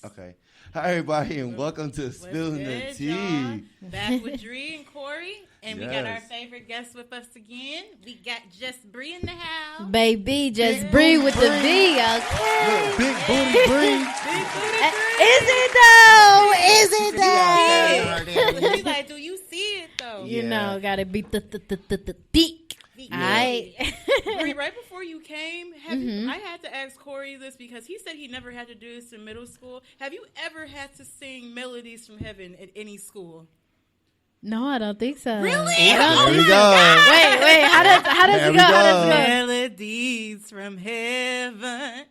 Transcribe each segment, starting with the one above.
Okay. Hi, everybody, and welcome to Spilling the Tea. Y'all? Back with Dree and Corey, and we got our Yes. favorite guest with us again. We got Just Bree in the house. Baby, just Bree with the V, okay? Look, big booty Bree. Big booty Is it though? Is it Yeah. though? She's like, do you see it though? You Yeah. know, gotta be the deek. Alright. Bree, right before you came, I had to ask Corey this because he said he never had to do this in middle school. Have you ever had to sing Melodies from Heaven at any school? No, I don't think so. Really? I don't There think we so. go. Wait, how does There it we go? How go. does it go? Melodies from Heaven.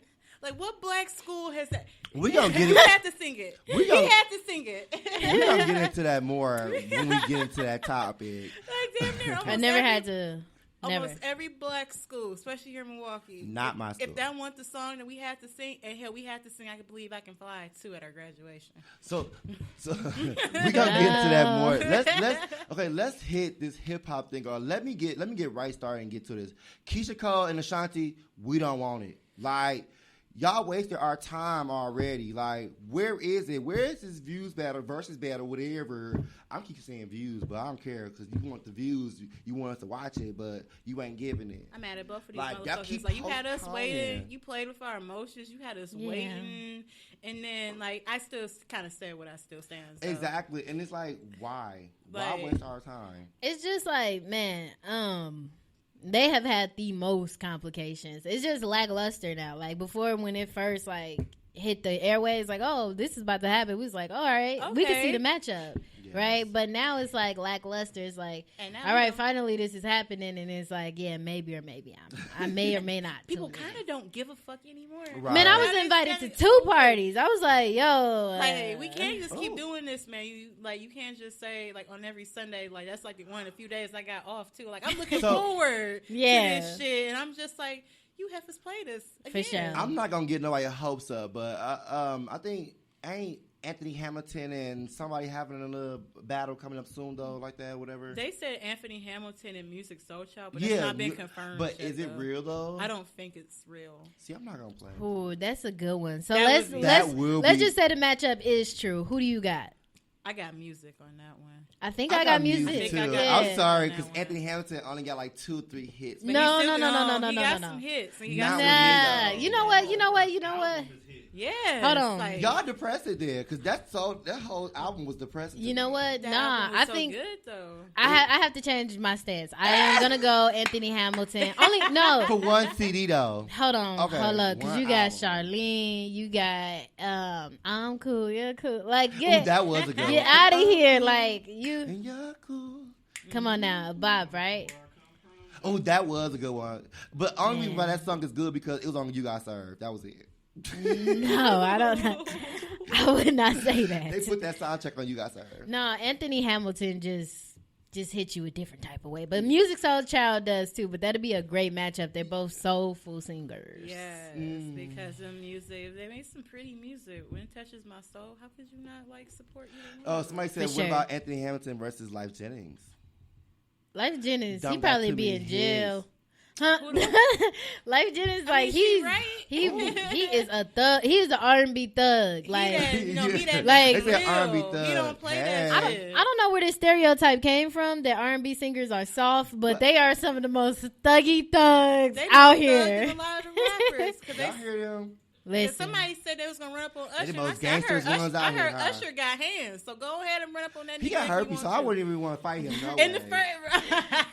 Like, what black school has that? We gonna get You it. had to sing it. We He gonna- had to sing it. We're going to get into that more when we get into that topic. Like, damn near I never had to. Never. Almost every black school, especially here in Milwaukee. Not my school. If that wasn't the song that we had to sing, and hell, we had to sing "I Can Believe I Can Fly" too at our graduation. So we gonna get into that more. Let's hit this hip hop thing. Or let me get right started and get to this. Keisha Cole and Ashanti, we don't want it. Like, y'all wasted our time already. Like, where is it? Where is this views battle, versus battle, whatever? I keep saying views, but I don't care because you want the views, you want us to watch it, but you ain't giving it. I'm mad at both of these Like, y'all motherfuckers. keep Like, you had us postponing. waiting. You played with our emotions. You had us Yeah. waiting, and then like I still kind of said what I still stand. So. Exactly, and it's like, why? Why Like- waste our time? It's just like, man, they have had the most complications. It's just lackluster now. Like before, when it first like hit the airways, like, oh, this is about to happen. We was like, all right, we can Okay. see the matchup, Yes. right? But now it's like lackluster. It's like, And now all we right, don't- finally this is happening, and it's like, yeah, maybe or maybe I may or may not. People tune in. kind of don't give a fuck anymore. Right. Man, I That was invited to 2 parties. I was like, yo, Like, hey, we can't just keep Oh. doing this, man. You can't just say like on every Sunday, like that's like the one of the few days I got off too. Like I'm looking So- forward Yeah. to this shit, and I'm just like, you have to play this again. sure. I'm not gonna get nobody hopes up, but I think ain't Anthony Hamilton and somebody having a little battle coming up soon though, like that, whatever. They said Anthony Hamilton and Music Soul Child, but it's not been confirmed. But yet, is it though. real though? I don't think it's real. See. I'm not gonna play. Ooh, that's a good one. So That let's would be- That will let's be- just say the matchup is true. Who do you got? I got music on that one. I think I got music. I think too. I got Yeah. I'm sorry on that because one. Anthony Hamilton only got like 2-3 hits. But No, he still- no, He got no. some hits. And he Not got with some, me, Nah, though. you know what? yeah. Hold on. Like, Y'all depressed it there because that whole album was depressing. to You know me. what? that Nah, album was I so think good though. I have to change my stance. I am gonna go Anthony Hamilton. Only no. For one CD though. Hold on, Okay, hold up, because one you got album. Charlene, you got I'm cool, you're cool. Like Ooh, get that was a good get one. out of here, like you. And you're cool. Come on now, Bob, right? Oh, that was a good one. But only reason why that song is good because it was on You Got Served. That was it. No, I don't. I would not say They that. put that soundtrack on You Got Served. No, Anthony Hamilton just hit you a different type of way. But Music Soul Child does too. But that'd be a great matchup. They're both soulful singers. Yes, because of music. They made some pretty music. When it touches my soul, how could you not like support you? Oh, somebody said, For what sure. about Anthony Hamilton versus Life Jennings? Life Jennings, Don't he got probably too be many in jail. hits. Huh? Who the- Life Jennings, I like mean, he's she right. he is a thug. He's an R&B thug. Like he that Like- real. They said R&B He thug. don't play Hey. that I shit. don't know where this stereotype came from that R&B singers are soft, but they are some of the most thuggy thugs They out thugged here. A lot of the rappers. Cause Y'all they, hear them? Listen, somebody said they was gonna run up on They Usher. the and I most said, I heard, gangsters ones out I here, heard huh? Usher got hands, so go ahead and run up on that. He nigga got if you herpes, want so I to. wouldn't even want to fight him. No In the way. first,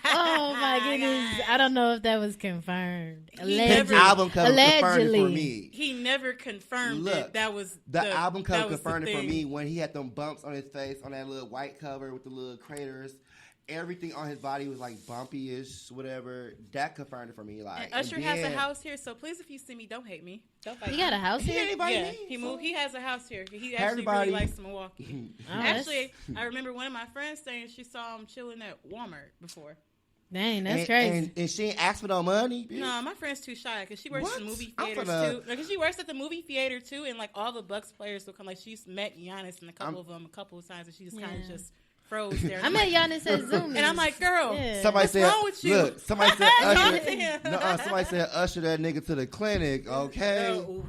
oh my goodness, I don't know if that was confirmed. He His never- album cover confirmed it Allegedly. for me. He never confirmed Look, it. That was The album that cover was the confirmed it for thing. me when he had them bumps on his face on that little white cover with the little craters. Everything on his body was like bumpy-ish, whatever. That confirmed it for me. Like And Usher and has a then- house here, so please, if you see me, don't hate me. Don't fight He me. got a house He here. ain't invite Yeah, me, he so- moved. He has a house here. He actually Everybody- really likes Milwaukee. Oh, that's- Actually, I remember one of my friends saying she saw him chilling at Walmart before. Dang, that's and, crazy. And she ain't asked for no money. Bitch. No, my friend's too shy because she works What? at the movie I'm theaters finna- too. Because she works at the movie theater too, and like all the Bucks players will come. Like she's met Giannis and a couple of them a couple of times, and she just kind of Yeah. just froze there. I met Giannis at Zoom, and I'm like, girl, Yeah. Somebody what's said, wrong with you? look, somebody said Talk usher. to him. Somebody said usher that nigga to the clinic, okay? Oh,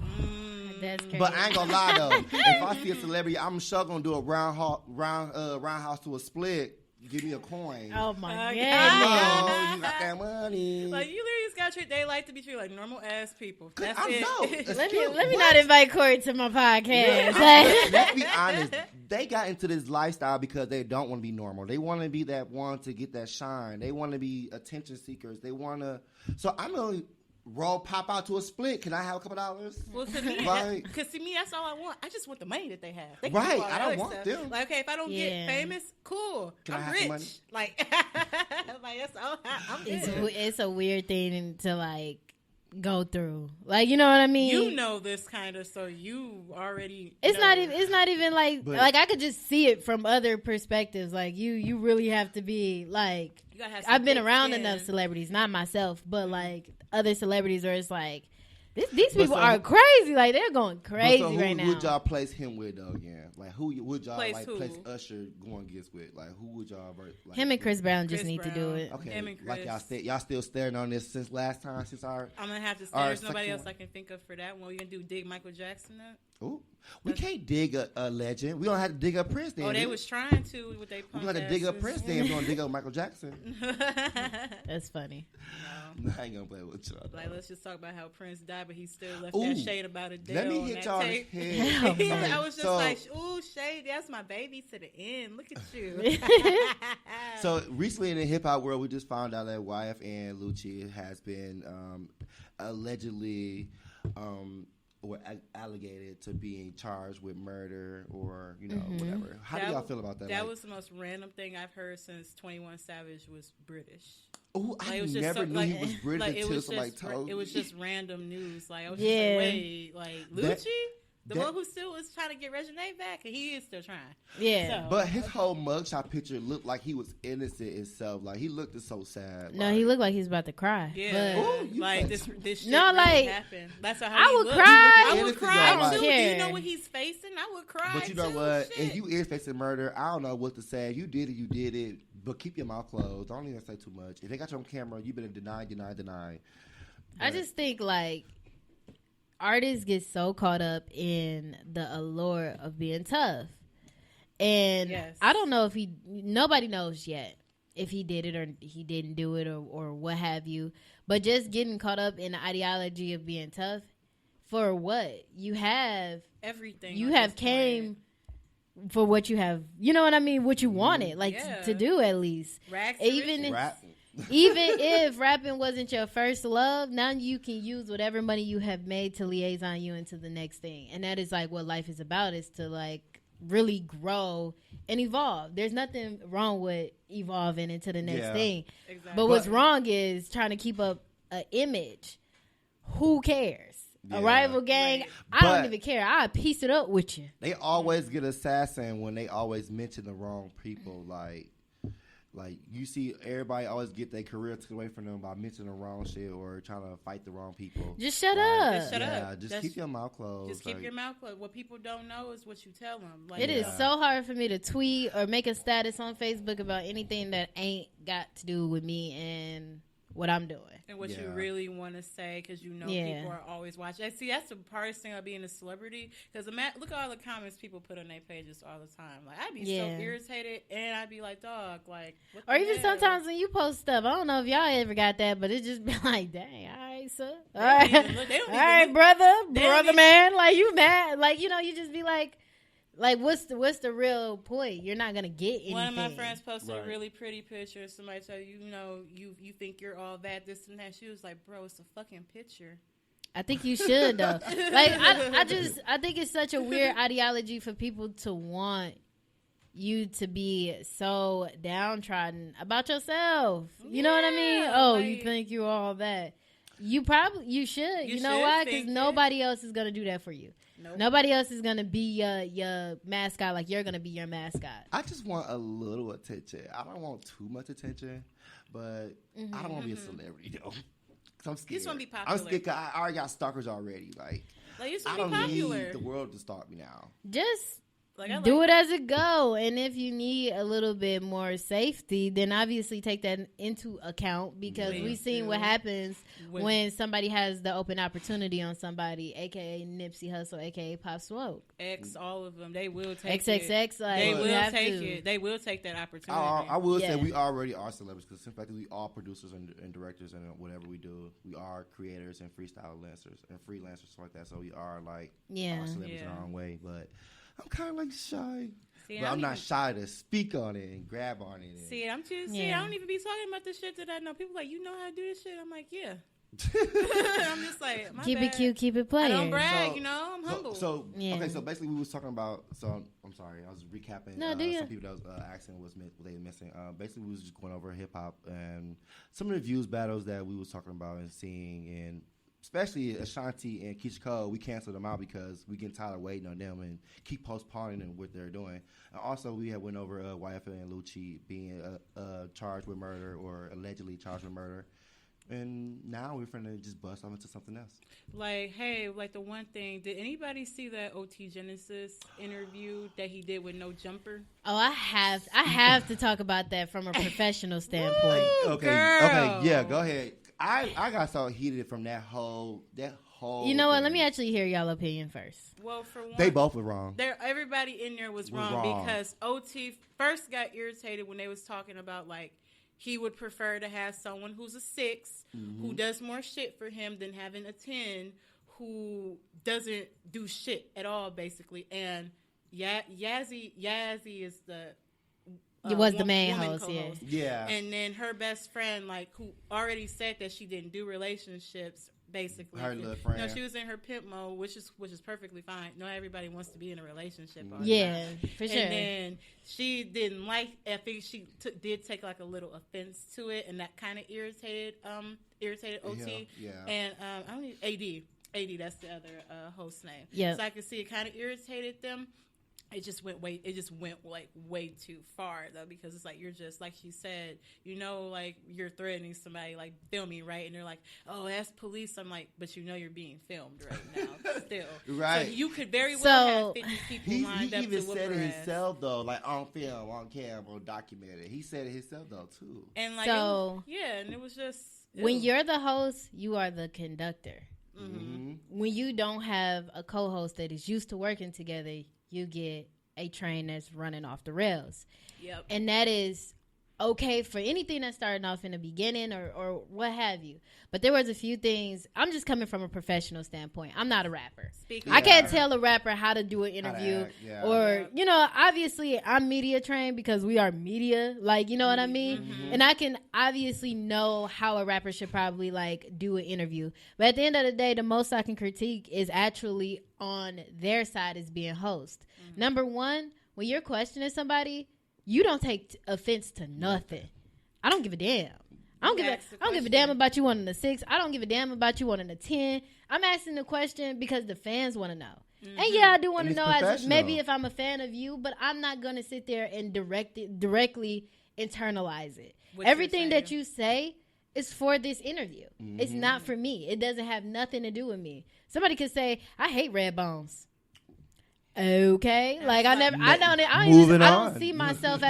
That's crazy. But I ain't gonna lie though. If I see a celebrity, I'm sure gonna do a roundhouse to a split. Give me a coin. Oh my god! Hello, you got that money. Like you literally just got treated. They like to be treated like normal ass people. That's I it. know. It's Let cute. me What? not invite Corey to my podcast. Like, Let's be honest. They got into this lifestyle because they don't want to be normal. They want to be that one to get that shine. They want to be attention seekers. They want to. So I'm gonna pop out to a split. Can I have a couple dollars? Well, to me, Like- because to me, that's all I want. I just want the money that they have. They can Right, do all I that don't other want stuff. them. Like, okay, if I don't Yeah. get famous, cool. Can I I'm have rich. some money? Like, like that's all. I'm good. it's a weird thing to like go through. Like, you know what I mean? You know this kind of, so you already. It's know. not even like But- like I could just see it from other perspectives. Like you really have to be like You gotta have some I've been thick around skin. enough celebrities, not myself, but like other celebrities where it's like these people so- are crazy. Like they're going crazy But so right now. Who would y'all place him with though? Yeah, like who would y'all Place like who? place Usher going against with? Like who would y'all like, Him and Chris Brown just Chris need to do Brown. it. Okay, Him and like Chris. y'all still staring on this since last time since our. I'm gonna have to say All right, there's nobody second else one. I can think of for that one. We're gonna do dig Michael Jackson up. Ooh, we can't dig a legend. We don't have to dig up Prince. Then, Oh, they do we? was trying to with they We punk got to dig up asses. Prince. Then we gonna dig up Michael Jackson. That's funny. No. I ain't gonna play with y'all. Like, let's just talk about how Prince died, but he still left Ooh. that shade about Adele. Let me on hit that y'all tape. head. Okay. I was just So- like, ooh, shade, that's my baby to the end. Look at you. So recently in the hip hop world, we just found out that YFN Lucci has been allegedly or alleged to being charged with murder or whatever. How do y'all feel about that? That Like, was the most random thing I've heard since 21 Savage was British. oh, Like, I it was just never so- knew like- he was British Like, it until was somebody just told me. it was just random news. Like, I was Yeah. just like, wait, like That- Lucci, the that- one who still was trying to get Regine back, and he is still trying. Yeah. So- But his whole mugshot picture looked like he was innocent himself. Like he looked so sad. No, like, he looked like he was about to cry. Yeah, But Ooh, you like like- this shit No, really like, happened. That's how I he would looked. cry. I would Innocent, cry though, too. like- Do you care. know what he's facing? I would cry. But you know too. what? Shit. If you is facing murder, I don't know what to say. If you did it, you did it. But keep your mouth closed. Don't even say too much. If they got you on camera, you better deny. I But- just think like artists get so caught up in the allure of being tough. And Yes. I don't know if nobody knows yet if he did it or he didn't do it or what have you. But just getting caught up in the ideology of being tough for what? You have everything. you at have this came for what you have, you know what I mean? What you wanted, like Yeah. to do at least. point. Rags to Even riches. if- Rap. Even if rapping wasn't your first love, now you can use whatever money you have made to liaison you into the next thing. And that is like what life is about, is to like really grow and evolve. There's nothing wrong with evolving into the next Yeah. thing. Exactly. But what's wrong is trying to keep up an image. Who cares? Yeah. A rival gang, Right. I don't But- even care. I'll piece it up with you. They always get assassin when they always mention the wrong people. Like you see, everybody always get their career taken away from them by mentioning the wrong shit or trying to fight the wrong people. Just shut Like, up. Just shut yeah, up. just That's- keep your mouth closed. Just keep like- your mouth closed. What people don't know is what you tell them. Like, It is Yeah. so hard for me to tweet or make a status on Facebook about anything that ain't got to do with me and what I'm doing. and what you Yeah. really want to say, because you know Yeah. people are always watching. And see, that's the hardest thing about being a celebrity. Because look at all the comments people put on their pages all the time. Like, I'd be so Yeah. irritated, and I'd be like, dog, like, what Or the even hell? sometimes when you post stuff, I don't know if y'all ever got that, but it just be like, dang, all right, sir. All They don't right, even look- they don't all even right, look- brother, they don't even- man. Like, you mad. Like, you know, you just be like, what's the real point? You're not going to get anything. One of my friends posted Right. a really pretty picture. Somebody told you, you think you're all that, this and that. She was like, bro, it's a fucking picture. I think you should, though. Like, I think it's such a weird ideology for people to want you to be so downtrodden about yourself. You know what I mean? Yeah, Oh, like- you think you're all that. You should. You You know should why? Because think it. nobody else is going to do that for you. Nope. Nobody else is going to be your mascot like you're going to be your mascot. I just want a little attention. I don't want too much attention, but I don't want to be a celebrity though. 'Cause I'm scared. just wanna be I'm popular. scared 'cause I already got stalkers already. Like Like, you I should don't be popular. need the world to stalk me now. Just Like, I like do it as it go, and if you need a little bit more safety, then obviously take that into account, because we've seen what happens when somebody has the open opportunity on somebody, aka Nipsey Hussle, aka Pop Smoke. All of them, they will take XXX, it. like, They you will have take to. it. They will take that opportunity. I will say we already are celebrities, because in fact we are producers and directors and whatever we do. We are creators and freelancers, stuff like that. So we are like our celebrities in our own way. But I'm kind of like shy. But I'm not shy to speak on it and grab on it. See, I'm just I don't even be talking about the shit that I know. People like, you know how to do this shit? I'm like, yeah. I'm just like, my keep bad. it cute, keep it playing. I don't brag, I'm humble. Okay, so basically we was talking about. So I'm sorry, I was recapping. No, some people that was asking what they were missing. Basically, we was just going over hip hop and some of the views battles that we was talking about and seeing, and especially Ashanti and Keisha Cole. We canceled them out because we getting tired of waiting on them and keep postponing what they're doing. And also, we had went over YFL and Lucci being charged with murder or allegedly charged with murder. And now we're finna just bust off into something else. Like, hey, like the one thing, did anybody see that OT Genesis interview that he did with No Jumper? Oh, I have to talk about that from a professional standpoint. Okay, yeah, go ahead. I got so heated from that whole. You know what? Let me actually hear y'all opinion first. Well, for one, they both were wrong. Everybody in there was wrong because OT first got irritated when they was talking about like, he would prefer to have someone who's a 6, who does more shit for him than having a 10 who doesn't do shit at all, basically. And Yazzie is the the main host, co-host. Yeah. And then her best friend, like, who already said that she didn't do relationships. Basically, her little friend. No, she was in her pimp mode, which is perfectly fine. No, everybody wants to be in a relationship. Yeah, for sure. And then she didn't like. I think she did take like a little offense to it, and that kind of irritated OT. Yeah. And I don't need AD. That's the other host's name. Yeah. So I could see it kind of irritated them. It just went way too far though, because it's like, you're just like she said, like you're threatening somebody, like filming, right? And they're like, oh, that's police. I'm like, but you're being filmed right now still. Right. So you could very well have 50 people lined up he even to whoop said her it ass. himself though, like on film, on camera, documented. He said it himself though too. And like, so and it was just when you're the host, you are the conductor. Mm-hmm. When you don't have a co-host that is used to working together, you get a train that's running off the rails. Yep. And that is okay for anything that's starting off in the beginning or what have you. But there was a few things. I'm just coming from a professional standpoint. I'm not a rapper. I can't tell a rapper how to do an interview. Or, obviously I'm media trained because we are media. Like, you know what I mean? Mm-hmm. And I can obviously know how a rapper should probably like do an interview. But at the end of the day, the most I can critique is actually on their side as being host. Mm-hmm. Number one, when you're questioning somebody, you don't take offense to nothing. I don't give a damn. I don't give a damn about you wanting a 6. I don't give a damn about you wanting a 10. I'm asking the question because the fans want to know. Mm-hmm. And yeah, I do want to know maybe if I'm a fan of you, but I'm not going to sit there and directly internalize it. Everything that you say is for this interview. Mm-hmm. It's not for me. It doesn't have nothing to do with me. Somebody could say, I hate red bones. Okay, like I don't see myself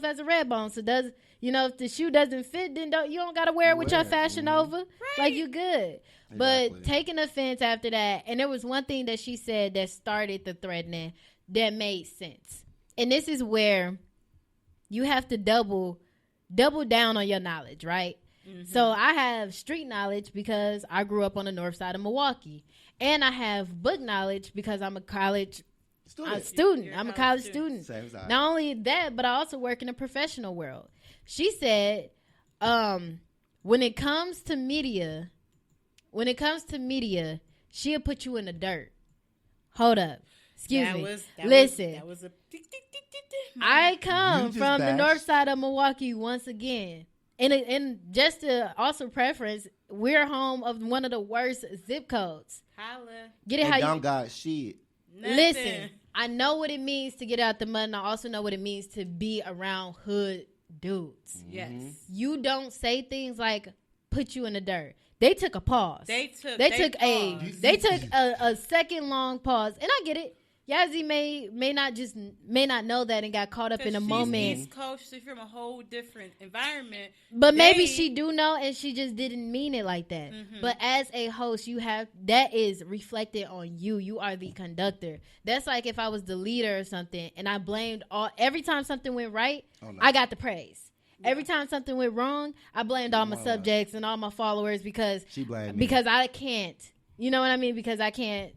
as a red bone. So if the shoe doesn't fit, then you don't gotta wear it with your Fashion Nova. Right. Like you good. Exactly. But taking offense after that, and there was one thing that she said that started the threatening that made sense. And this is where you have to double down on your knowledge, right? Mm-hmm. So I have street knowledge because I grew up on the north side of Milwaukee. And I have book knowledge because I'm a college student. I'm a college student. Same side. Not only that, but I also work in the professional world. She said, when it comes to media, she'll put you in the dirt. Hold up. Excuse me. Listen. I come from the north side of Milwaukee once again. And just to also preference, we're home of one of the worst zip codes. Holla. Get it how you got shit. Listen, I know what it means to get out the mud, and I also know what it means to be around hood dudes. Mm-hmm. Yes. You don't say things like put you in the dirt. They took a pause. They took a second long pause. And I get it. Yazzie may not know that and got caught up in a moment. East Coast, she's from a whole different environment. But maybe she do know and she just didn't mean it like that. Mm-hmm. But as a host, that is reflected on you. You are the conductor. That's like if I was the leader or something and I blamed every time something went right, I got the praise. Yeah. Every time something went wrong, I blamed all my subjects and all my followers because I can't. You know what I mean? Because I can't,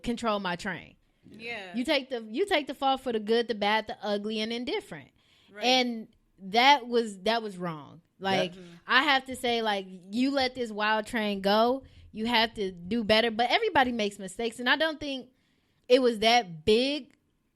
control my train. Yeah. You take the fall for the good, the bad, the ugly, and indifferent. Right. And that was wrong. Like, I have to say, like, you let this wild train go. You have to do better. But everybody makes mistakes, and I don't think it was that big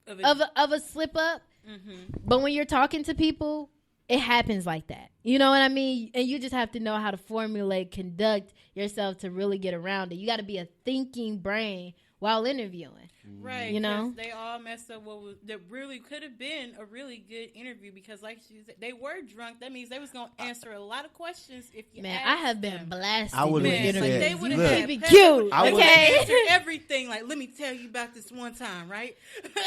of a slip up. Mm-hmm. But when you're talking to people, it happens like that. You know what I mean? And you just have to know how to conduct yourself to really get around it. You got to be a thinking brain while interviewing. Right. You know? They all messed up that really could have been a really good interview because, like she said, they were drunk. That means they was going to answer a lot of questions if you asked I have been blasted. I would have said, they would have keep it cute. Okay. Answer everything. Like, let me tell you about this one time, right?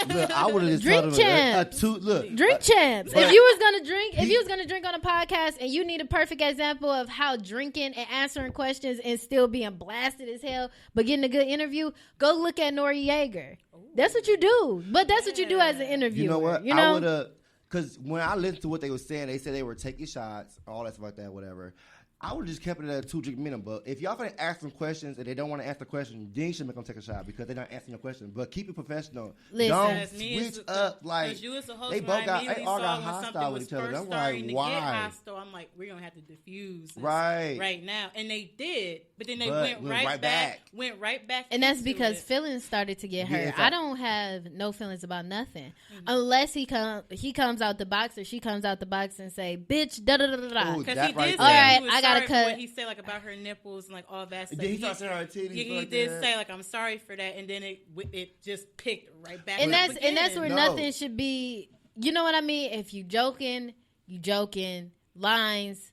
Look, I would have just told them. Drink champs. If you was gonna drink on a podcast and you need a perfect example of how drinking and answering questions and still being blasted as hell, but getting a good interview, go look at Nori Yeager. That's what you do. But that's what you do as an interviewer. You know what? I would have, because when I listened to what they were saying, they said they were taking shots, all that stuff like that, whatever. I would have just kept it at a 2-drink minimum. But if y'all finna ask them questions and they don't want to answer the question, then you should make them take a shot because they're not answering your question. But keep it professional. Listen, don't switch up like you as a host, they both all got hostile with each other. I'm like, why? I'm like, we're gonna have to diffuse this right now, and they did. But then they went right back. Went right back, and that's because feelings started to get hurt. I don't have no feelings about nothing unless he comes out the box or she comes out the box and say, "Bitch, da da da da." Because he did. All right, I got. What he said, like, about her nipples and like all that stuff. He started saying her titties. He did say, like, I'm sorry for that, and then it just picked right back. And that's where nothing should be. You know what I mean? If you joking. Lines.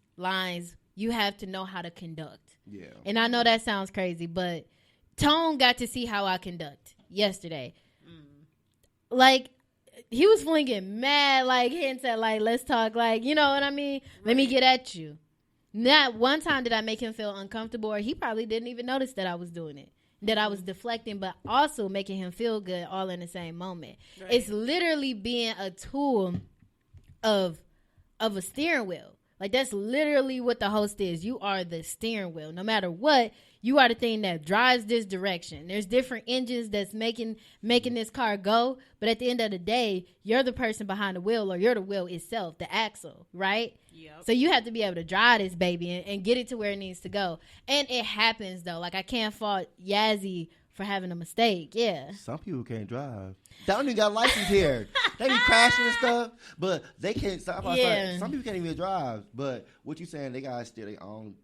You have to know how to conduct. Yeah. And I know that sounds crazy, but Tone got to see how I conduct yesterday. Like, he was flinging mad, like, hints at, like, let's talk, like, you know what I mean? Right. Let me get at you. Not one time did I make him feel uncomfortable, or he probably didn't even notice that I was doing it, that I was deflecting, but also making him feel good all in the same moment. Right. It's literally being a tool of a steering wheel. Like, that's literally what the host is. You are the steering wheel. No matter what, you are the thing that drives this direction. There's different engines that's making this car go, but at the end of the day, you're the person behind the wheel, or you're the wheel itself, the axle, right? Yep. So you have to be able to drive this baby and get it to where it needs to go. And it happens, though. Like, I can't fault Yazzie for having a mistake. Yeah. Some people can't drive. They don't even got a license here. They be crashing and stuff, but they can't. Some people can't even drive. But what you saying? They gotta steer their own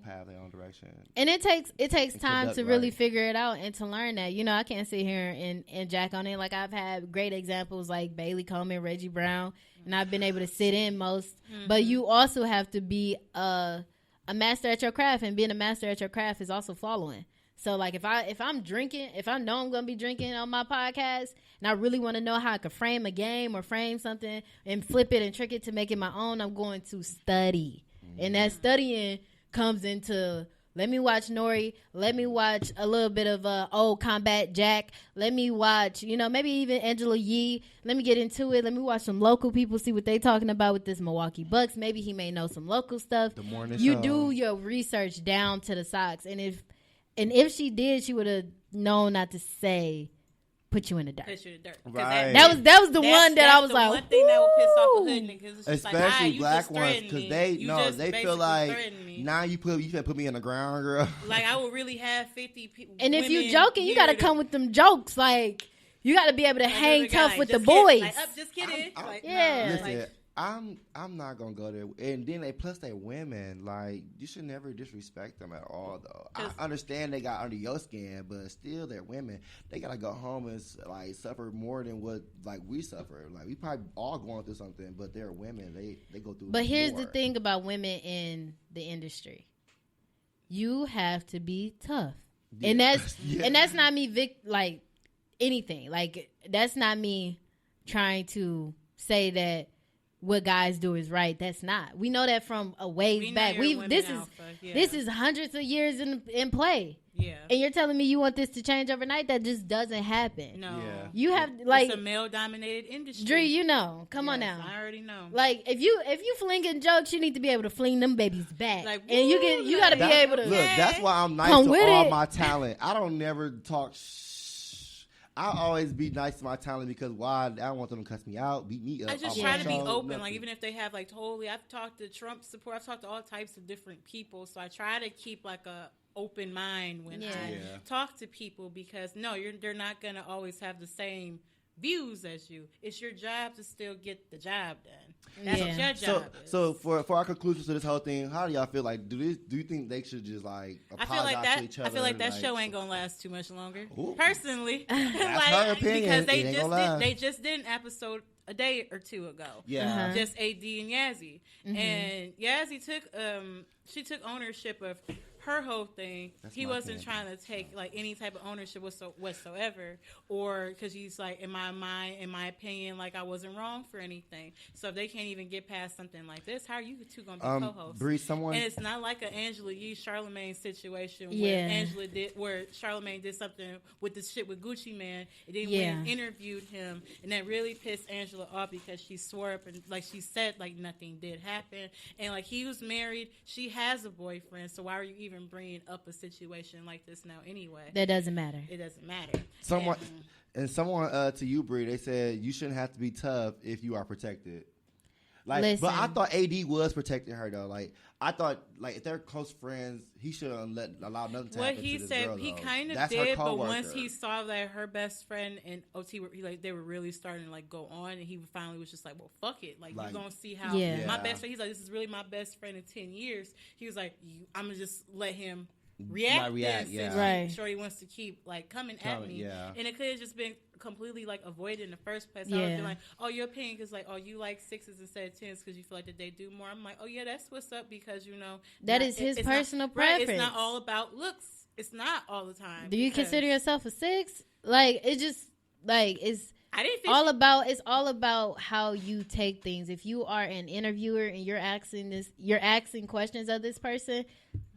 path, their own direction. And it takes time to really figure it out and to learn that. You know, I can't sit here and jack on it. Like, I've had great examples like Bailey Coleman, Reggie Brown, and I've been able to sit in most. Mm-hmm. But you also have to be a master at your craft, and being a master at your craft is also following. So, like, if I'm drinking, if I know I'm going to be drinking on my podcast, and I really want to know how I could frame a game or frame something and flip it and trick it to make it my own, I'm going to study. And that studying comes into, let me watch Nori, let me watch a little bit of old Combat Jack, let me watch, maybe even Angela Yee, let me get into it, let me watch some local people, see what they talking about with this Milwaukee Bucks. Maybe he may know some local stuff. The morning you show. Do your research down to the socks, and if she did, she would have known not to say, put you in the dirt. Put you in the dirt. Right. That was the one that I was like, one thing that would piss off a hood niggas. Especially like, black ones, because they feel like, now you put me in the ground, girl. Like, I would really have 50 people. And if you joking, you got to come with them jokes. Like, you got to be able to hang tough with the boys. Just kidding. Yeah. Listen, I'm not gonna go there. And then they're women. Like, you should never disrespect them at all, though. I understand they got under your skin, but still they're women. They gotta go home and like suffer more than what like we suffer. Like, we probably all going through something, but they're women. They go through. But here's the thing about women in the industry: you have to be tough, and that's not me anything. Like, that's not me trying to say that what guys do is right. That's not. We know that from a ways back. This is hundreds of years in play. Yeah. And you're telling me you want this to change overnight? That just doesn't happen. No. Yeah. You have, like, it's a male-dominated industry. Dre, you know. Come on now. I already know. Like, if you flinging jokes, you need to be able to fling them babies back. Like, and you got to be able to. Look, that's why I'm nice to all my talent. I don't never talk I always be nice to my talent because why? I don't want them to cuss me out, beat me up. I just try to be open. Like, even if they have, like, totally, I've talked to Trump support. I've talked to all types of different people. So I try to keep, like, a open mind when I talk to people because, no, they're not going to always have the same views as you. It's your job to still get the job done. That's what your job is. So for our conclusions to this whole thing, how do y'all feel? Like, do you think they should just like apologize to each other? I feel like that show ain't gonna last too much longer. Ooh. Personally, that's her opinion. Because they just did an episode a day or two ago. Yeah, just AD and Yazzie, and Yazzie took ownership of her whole thing. He wasn't trying to take like any type of ownership whatsoever, or because he's like, in my opinion, like I wasn't wrong for anything. So if they can't even get past something like this, how are you two gonna be co-hosts? Bree, and it's not like an Angela Yee Charlamagne situation where Charlamagne did something with this shit with Gucci Mane, and then went and interviewed him, and that really pissed Angela off because she swore up and like she said like nothing did happen, and like he was married, she has a boyfriend, so why are you even bringing up a situation like this now anyway? That doesn't matter. It doesn't matter. Someone to you, Bree, they said you shouldn't have to be tough if you are protected. Like, listen. But I thought AD was protecting her though. Like, I thought like if they're close friends, he shouldn't allow nothing to happen to this girl. What he said, he kind of did, but once he saw that her best friend and OT they were really starting to like go on, and he finally was just like, well, fuck it. Like you're gonna see how my best friend. He's like, this is really my best friend in 10 years. He was like, I'm gonna just let him react. Right. Shorty wants to keep like coming at me, and it could have just been completely like avoided in the first place. I would be like, oh, your opinion is like, oh, you like 6s instead of 10s because you feel like that they do more. I'm like, oh yeah, that's what's up because you know that is his personal preference. Right, it's not all about looks. It's not all the time. Do you consider yourself a 6? Like it's just like it's. It's all about how you take things. If you are an interviewer and you're asking questions of this person,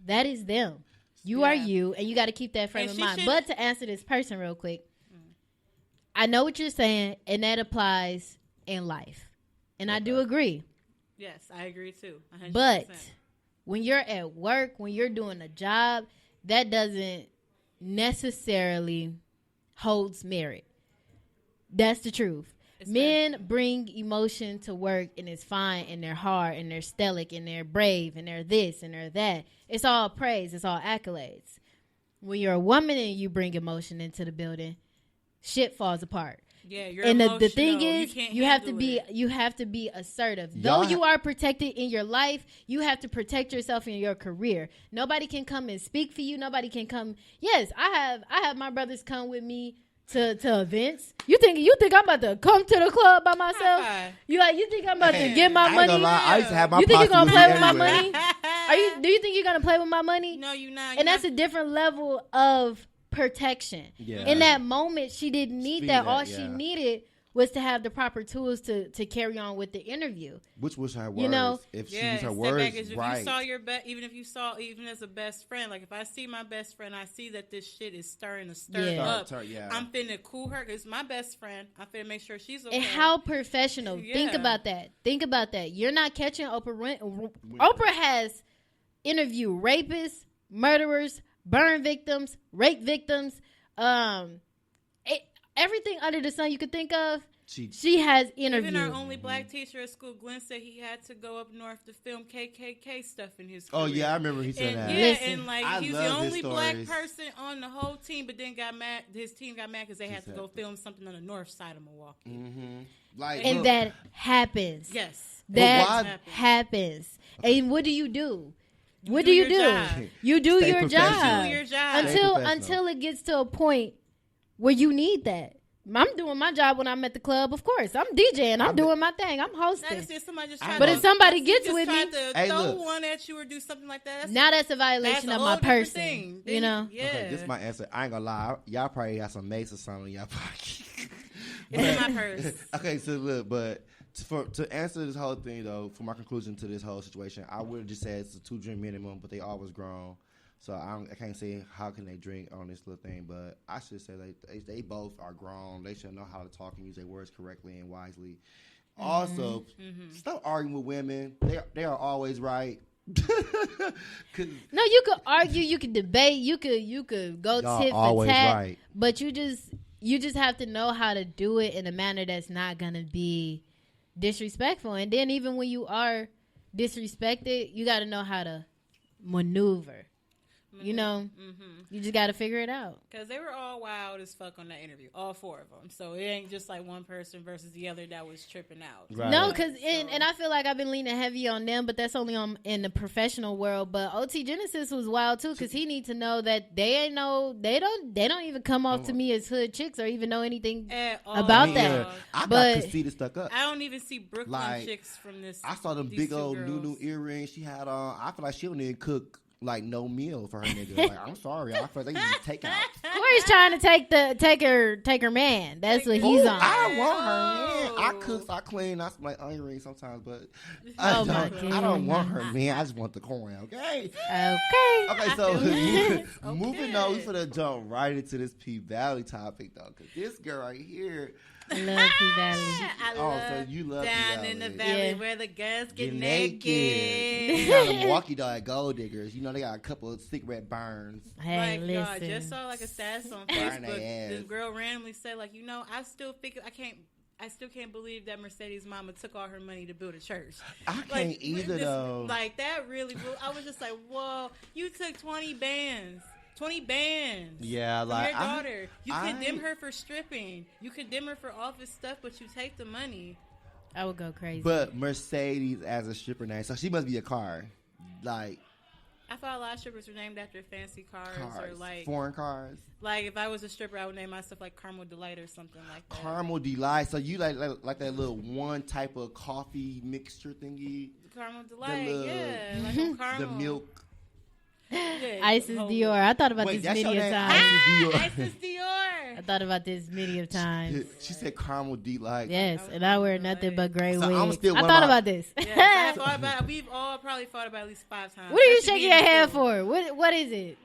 that is them. You are you, and you got to keep that frame of mind. But to answer this person real quick, I know what you're saying, and that applies in life. And I do agree. Yes, I agree too. 100%. But when you're at work, when you're doing a job, that doesn't necessarily holds merit. That's the truth. Men bring emotion to work, and it's fine, and they're hard, and they're stoic, and they're brave, and they're this, and they're that. It's all praise. It's all accolades. When you're a woman and you bring emotion into the building, shit falls apart. Yeah, you're emotional. The thing is, you have to be assertive. Though you are protected in your life, you have to protect yourself in your career. Nobody can come and speak for you. Nobody can come. Yes, I have my brothers come with me to events. You think I'm about to come to the club by myself? You think I'm about to get my money? I used to have my. You think you're gonna play with my money? Do you think you're gonna play with my money? No, you're not. And that's a different level of protection. Yeah. In that moment, she didn't need that. All she needed was to have the proper tools to carry on with the interview. Which was her words. You know, if she used her words right. You saw even as a best friend, like if I see my best friend, I see that this shit is starting to stir up. I'm finna cool her because my best friend. I'm finna make sure she's okay. And how professional. Think about that. You're not catching Oprah. Oprah has interviewed rapists, murderers, burn victims, rape victims, everything under the sun you could think of, she has interviewed. Even our only black teacher at school, Glenn, said he had to go up north to film KKK stuff in his career. Oh, yeah, I remember he said that. Yeah, and like he was the only black person on the whole team, but then got mad. His team got mad because they had to go film something on the north side of Milwaukee. Mm-hmm. That happens. Yes. That happens. And what do you do? What do you do? You do your job. Do your job. Until it gets to a point where you need that. I'm doing my job when I'm at the club. Of course, I'm DJing. I'm doing my thing. I'm hosting. But if somebody gets with me, throw one at you or do something like that. That's a violation of my person. You know. Yeah. Okay, this is my answer. I ain't gonna lie. Y'all probably got some mace or something in y'all pocket. It's in my purse. Okay, so look, but to answer this whole thing though, for my conclusion to this whole situation, I would have just said it's a 2 drink minimum, but they always grown. So I can't say how can they drink on this little thing, but I should say they both are grown. They should know how to talk and use their words correctly and wisely. Mm-hmm. Also, stop arguing with women. They are always right. No, you could argue, you could debate, you could go tit for tat, right. But you just have to know how to do it in a manner that's not gonna be disrespectful. And then even when you are disrespected, you got to know how to maneuver. You know, you just got to figure it out. Because they were all wild as fuck on that interview, all 4 of them. So it ain't just like one person versus the other that was tripping out. Right. No, because and I feel like I've been leaning heavy on them, but that's only in the professional world. But OT Genesis was wild too, because he needs to know that they don't even come off to me as hood chicks or even know anything about that. I got Casita stuck up. I don't even see Brooklyn chicks from this. I saw them big old Nunu earrings she had on. I feel like she don't even cook. Like no meal for her nigga. Like I'm sorry, I feel like they need to take out. Corey's trying to take her man. That's what he's on. I don't want her man. I cook, I clean, I like onion rings sometimes, but I don't want her man. I just want the corn. Okay. So moving on, we finna jump right into this P Valley topic though, because this girl right here. I love P Valley. So you love down P-Valley. in the valley where the girls get naked. You got them Milwaukee dog gold diggers. You know they got a couple of cigarette burns. Hey, listen. God, I just saw like a status on Facebook. This girl randomly said, like, I still can't believe that Mercedes' mama took all her money to build a church. I can't either though. Like that really. I was just like, whoa, you took 20 bands. 20 bands. Yeah, like your daughter. You condemn her for stripping. You condemn her for all this stuff, but you take the money. I would go crazy. But Mercedes as a stripper name, so she must be a car. Like I thought a lot of strippers were named after fancy cars or like foreign cars. Like if I was a stripper, I would name myself like Caramel Delight or something like that. Caramel Delight. So you like that little one type of coffee mixture thingy. Caramel Delight, like caramel. The milk. Yeah, Isis Dior. I thought about this many of times. Isis Dior. I thought about this many of times. She said Caramel Delight. Yes, and I wear nothing but gray wigs. I thought about this. I thought about it. We've all probably thought about it at least 5 times. What are you shaking your head for? What is it?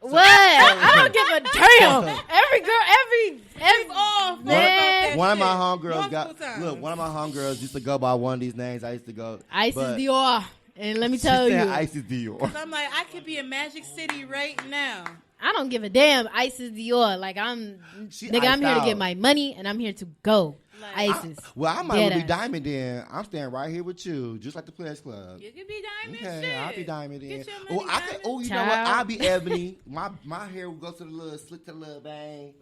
What? I don't give a damn. Every off, man. One of my homegirls one of my homegirls used to go by one of these names. I used to go Isis Dior. And let me tell you, Isis Dior. I'm like, I could be in Magic City right now. I don't give a damn. Isis Dior. Like I'm here to get my money, and I'm here to go. Like, Isis. I might be Diamond then. I'm staying right here with you, just like the Players Club. You could be Diamond. Okay, shit. I'll be Diamond then. Get your money, you know what? I'll be Ebony. My hair will go to the little slick to the little bang.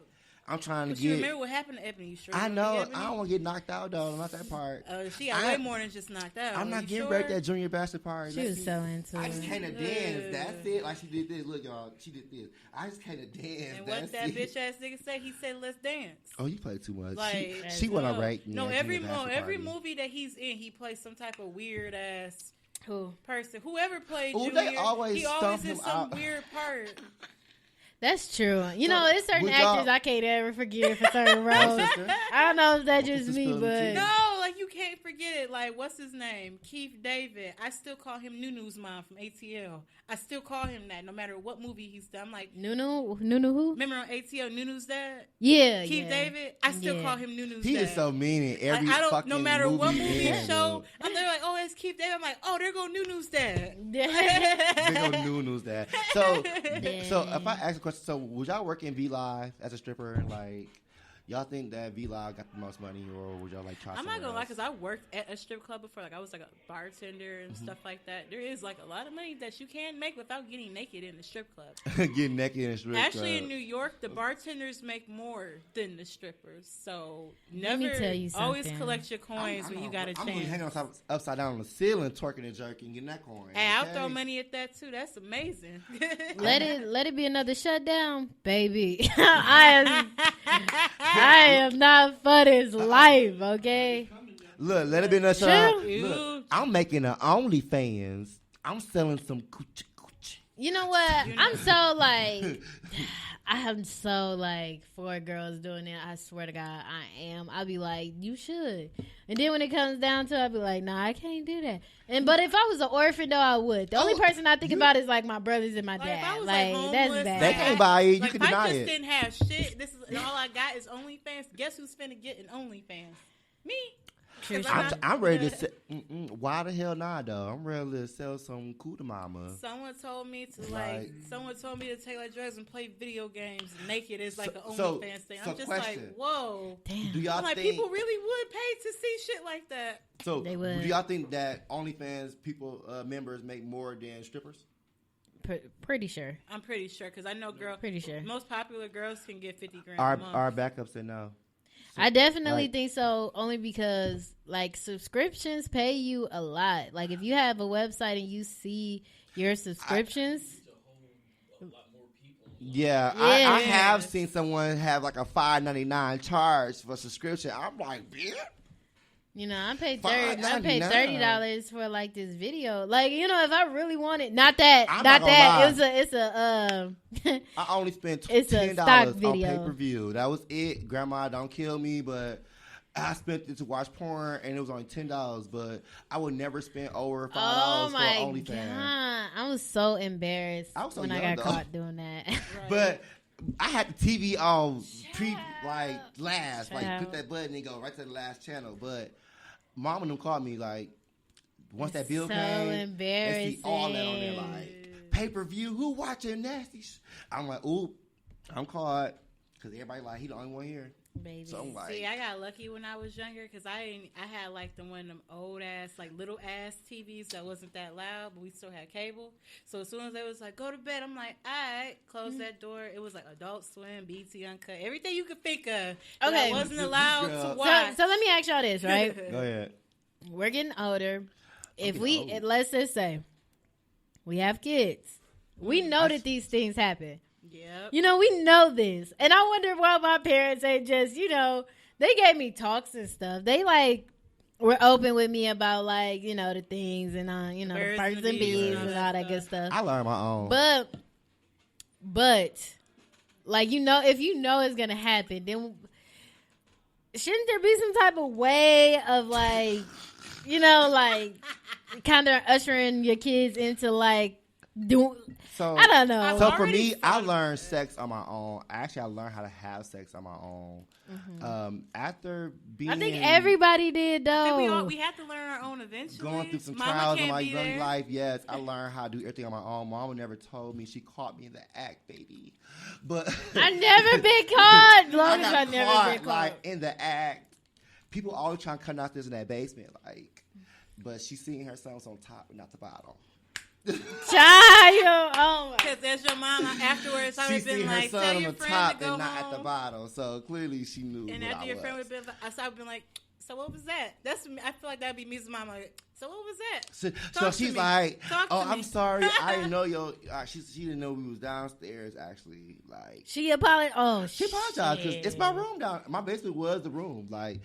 I'm trying to get. You remember what happened to Ebony? You sure? I know. I don't want to get knocked out though. Not that part. She got way more than just knocked out. I'm not getting ready at that junior bachelor party. She was so into it. I just can't dance. That's it. Like she did this. Look, y'all. She did this. I just can't dance. And what that bitch ass nigga said? He said, "Let's dance." Oh, you play too much. Like, she wanna rank me. No, every movie that he's in, he plays some type of weird ass person. Whoever played Junior, he always in some weird part. That's true. You know, there's certain actors I can't ever forgive for certain roles. I don't know if that's just me, but no, like you can't forget it. Like what's his name? Keith David. I still call him Nunu's mom from ATL. I still call him that no matter what movie he's done. I'm like Nunu who? Remember on ATL Nunu's dad? Yeah, Keith David. I still call him Nunu's dad. He is so mean in every fucking no matter movie what movie and show. I'm there like, oh, it's Keith David. I'm like, oh, there go Nunu's dad. There go Nunu's dad. So if I ask a question, so would y'all work in V Live as a stripper? Like, Y'all think that Vlog got the most money, or would y'all like try? I'm not gonna lie, else? because I worked at a strip club before. Like I was like a bartender and stuff like that. There is like a lot of money that you can make without getting naked in the strip club. Getting naked in a strip Actually, club. in New York, the bartenders make more than the strippers. So Let me never tell you always something. collect your coins when you got a I'm gonna chance. hang on upside down on the ceiling, twerking and jerking, getting that coin. Hey, I'll okay? throw money at that too. That's amazing. Let it be another shutdown, baby. I am not for this life, okay? Look, let it be another Chill. shot. Ew. Look, I'm making an OnlyFans. I'm selling some coochie coochie. You know what? I'm so like, I'm so like for girls doing it. I swear to God, I am. I'll be like, you should. And then when it comes down to it, I'll be like, nah, I can't do that. But if I was an orphan, though, I would. The only person I think about is like my brothers and my Like, if I dad. was, Like, like, that's homeless, bad. They can't buy it. You like, can if deny I just it. didn't have shit, this is all I got is OnlyFans. Guess who's finna get an OnlyFans? Me. 'Cause I'm ready to sell. Why the hell not, though? I'm ready to sell some Cuda Mama. Someone told me to Like- someone told me to take like drugs and play video games naked is like an So- OnlyFans thing. so I'm just question. like, whoa. Damn. Do y'all I'm like, think? people really would pay to see shit like that. So, They would. do y'all think that OnlyFans people members make more than strippers? Pretty sure. I'm pretty sure because I know Pretty sure. most popular girls can get 50 grand a month. Our backup said no. I definitely Like- think so, only because like subscriptions pay you a lot. Like if you have a website and you see your subscriptions, Yeah, Yeah. I have seen someone have like a $5.99 charge for subscription. I'm like, yeah. you know, I paid $5.99. $30 for like this video. Like, you know, if I really wanted, not that, I'm not not gonna that. lie. It's a I only spent It's a $10 stock on video. pay-per-view. That was it. Grandma, don't kill me, but I spent it to watch porn, and it was only $10. But I would never spend over $5 oh for my OnlyFans. God. I was so embarrassed I was so when I young, got though. caught doing that. Right. But I had the TV on last, like Child. click that button and go right to the last channel. But mom and them called me like once that bill so came, they see all that on there embarrassing. like pay-per-view. Who watching nasty? I'm like, ooh, I'm caught because everybody like he the only one here. Baby. So I'm like, See, I got lucky when I was younger because I had like the one of them old ass, like little ass TVs that wasn't that loud, but we still had cable. So as soon as they was like, go to bed, I'm like, all right, close that door. It was like Adult Swim, BT Uncut, everything you could think of. that Okay. I wasn't allowed to So- watch. So let me ask y'all this, right? go ahead. We're getting older. If getting old. let's just say we have kids, we know that these things happen. Yep. You know, we know this. And I wonder why my parents ain't just, you know, they gave me talks and stuff. They like were open with me about like, you know, the things and you know, the Birds birds and and bees bees and and all all that that good stuff. I learned my own. But like, you know, if you know it's gonna happen, then shouldn't there be some type of way of like, you know, like kind of ushering your kids into like doing? So I don't know. So for already me, I started learned that. sex on my own. Actually, I learned how to have sex on my own. After being, I think everybody did I though. think we had to learn our own eventually. going through some Mama trials in can't my be young there. life, yes, I learned how to do everything on my own. Mama never told me. She caught me in the act, baby. But I never been caught. Long as I got never caught, been caught. like in the act. People always trying to come out this in that basement, like. But she seen her son was on top and not the bottom. Child, oh my. Because as your mama afterwards, I She would have seen been her like, son tell on your the friend top to go and not home. at the bottom. So clearly she knew. And what after I your was. friend would be, I would be like, so what was that? That's I feel like that'd be Mrs. Mama. Like, so what was that? So Talk to she's me. like, Talk to "Oh, me." I'm sorry. I didn't know yo." She didn't know we was downstairs. Actually, like She apologized. Oh, she apologized because it's my room down. My basement was the room. Like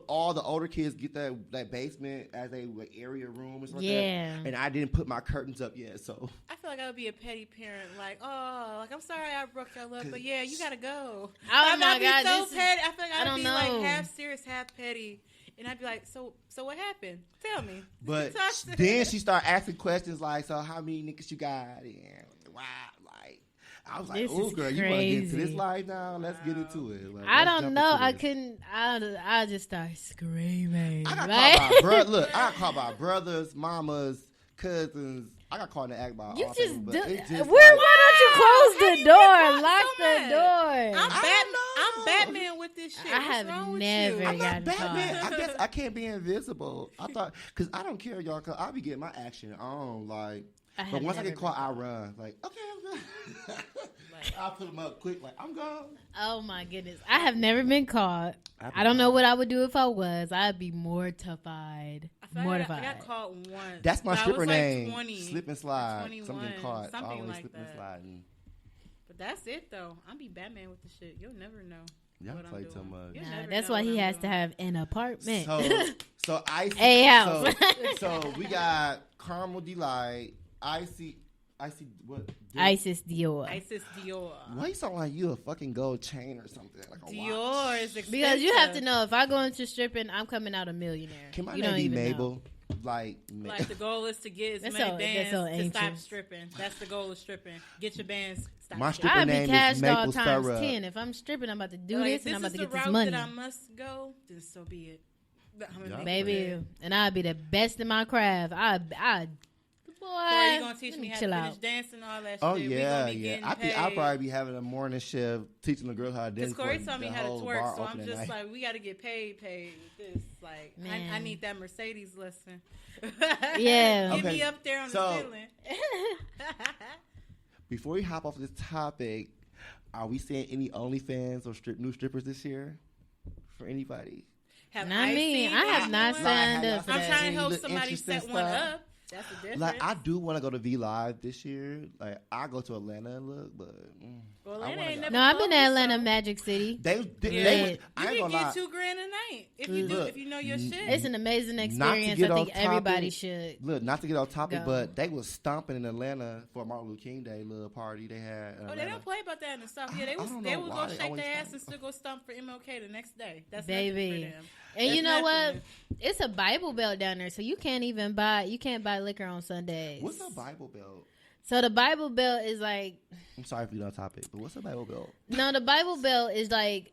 all the older kids get that basement as a like, area room or something. Yeah. Like that. And I didn't put my curtains up yet, so I feel like I would be a petty parent. Like, oh, like I'm sorry I broke y'all up, but yeah, you gotta go. Oh I'd my be God, so this is- petty. I feel like I I'd don't be know. like half serious, half petty, and I'd be like, so what happened? Tell me. But Talk to then me. she started asking questions like, "So how many niggas you got?" And wow, like I was like, This "Oh, is girl, you want to get into this crazy. life now? Let's get into it." Like, I let's don't jump know. into I this. couldn't. I just started screaming. I got Like- caught by brothers. Look, I got caught by brothers, mamas, cousins, I got caught in the act by You all just, people, do, but it's why just don't you close How the you door? get caught Lock so the mad? door. I'm Batman with this shit. I What's have wrong with never you? I'm gotten not Batman. caught. I guess I can't be invisible. I thought, because I don't care, y'all, because I be getting my action on. Like, I but have once I never get caught, been I run. Like, okay, I'm good. I'll put them up quick. Like, I'm gone. Oh my goodness. I have never been caught. I don't know what I would do if I was. I'd be mortified. I feel like Mortified. I got caught once. That's my But I stripper was like name. 20 Slip and or slide. 21, Something caught. something Always like slipping and that. sliding. But that's it though. I'll be Batman with the shit. You'll never know. Y'all what I'm play doing. too much. You'll Nah, never that's know why what he I'm has to doing. have an apartment. So Icy. A house. So we got Caramel Delight, Icy what? Isis Dior. Isis Dior. Why you sound like you a fucking gold chain or something? Like a watch? Dior is expensive. Because you have to know, if I go into stripping, I'm coming out a millionaire. Can my you name don't be even Mabel? know. Like the goal is to get as That's many so bands to ancient. stop stripping. That's the goal of stripping. Get your bands. Stop My stripping. stripper I'd be name cash is doll Maple times Stirrup. 10. If I'm stripping, I'm about to do Like, this if and I'm about to is get the this route money. that I must go, then so be it. I'm gonna make Baby, it. and I'd be the best in my craft. Boy, Corey, you gonna teach let me how to chill finish out. dancing and all that Oh shit. We yeah, gonna be yeah. getting I think paid. I'll probably be having a morning shift teaching the girls how to dance. Because Corey for taught me the how to whole twerk, bar so I'm opening just night. like, we got to get paid with this. Like, I Man. need that Mercedes lesson. Yeah. Get Okay, me up there on so- the ceiling. Before we hop off this topic, are we seeing any OnlyFans or new strippers this year for anybody? Have Not me. seen I have not anyone? signed Like, up for have I'm y'all that. trying any to help little somebody interesting set one stuff? up. That's the difference. Like, I do want to go to V Live this year. Like, I go to Atlanta and look, but Well, I Atlanta wanna ain't go. never No, I've been to closed, Atlanta so- Magic City. they Yeah. was, You I ain't can gonna get lie. $2,000 a night if you do. Look, If you know your shit. It's an amazing Not to experience. get I off think everybody topic, should. Look, not to get off topic, Go. but they was stomping in Atlanta for Martin Luther King Day little party they had. In Oh, they Atlanta. don't play about that in the South. Yeah, I they don't was know go why they shake always their ass fight. and still go stomp for MLK the next day. That's Baby. nothing for them. And you That's know what? nothing. It's a Bible Belt down there, so you can't buy liquor on Sundays. What's a Bible Belt? So the Bible Belt is like, I'm sorry if you don't topic, but what's a Bible Belt? no, the Bible Belt is like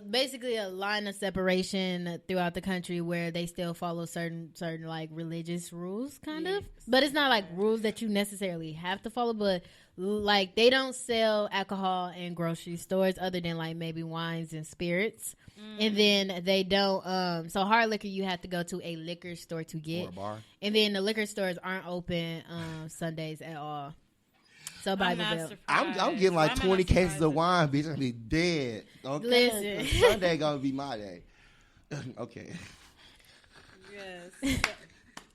basically a line of separation throughout the country where they still follow certain like religious rules, kind of. Yes. But it's not like rules that you necessarily have to follow. But like they don't sell alcohol in grocery stores other than like maybe wines and spirits. And then they don't. So hard liquor you have to go to a liquor store to Or get. a bar? And then the liquor stores aren't open Sundays at all. So I'm Bible not Belt. surprised. I'm getting like Why am I 20 not cases surprised of at wine, bitch. I'm gonna be dead. Okay? Listen. 'Cause Sunday gonna be my day. Okay. Yes.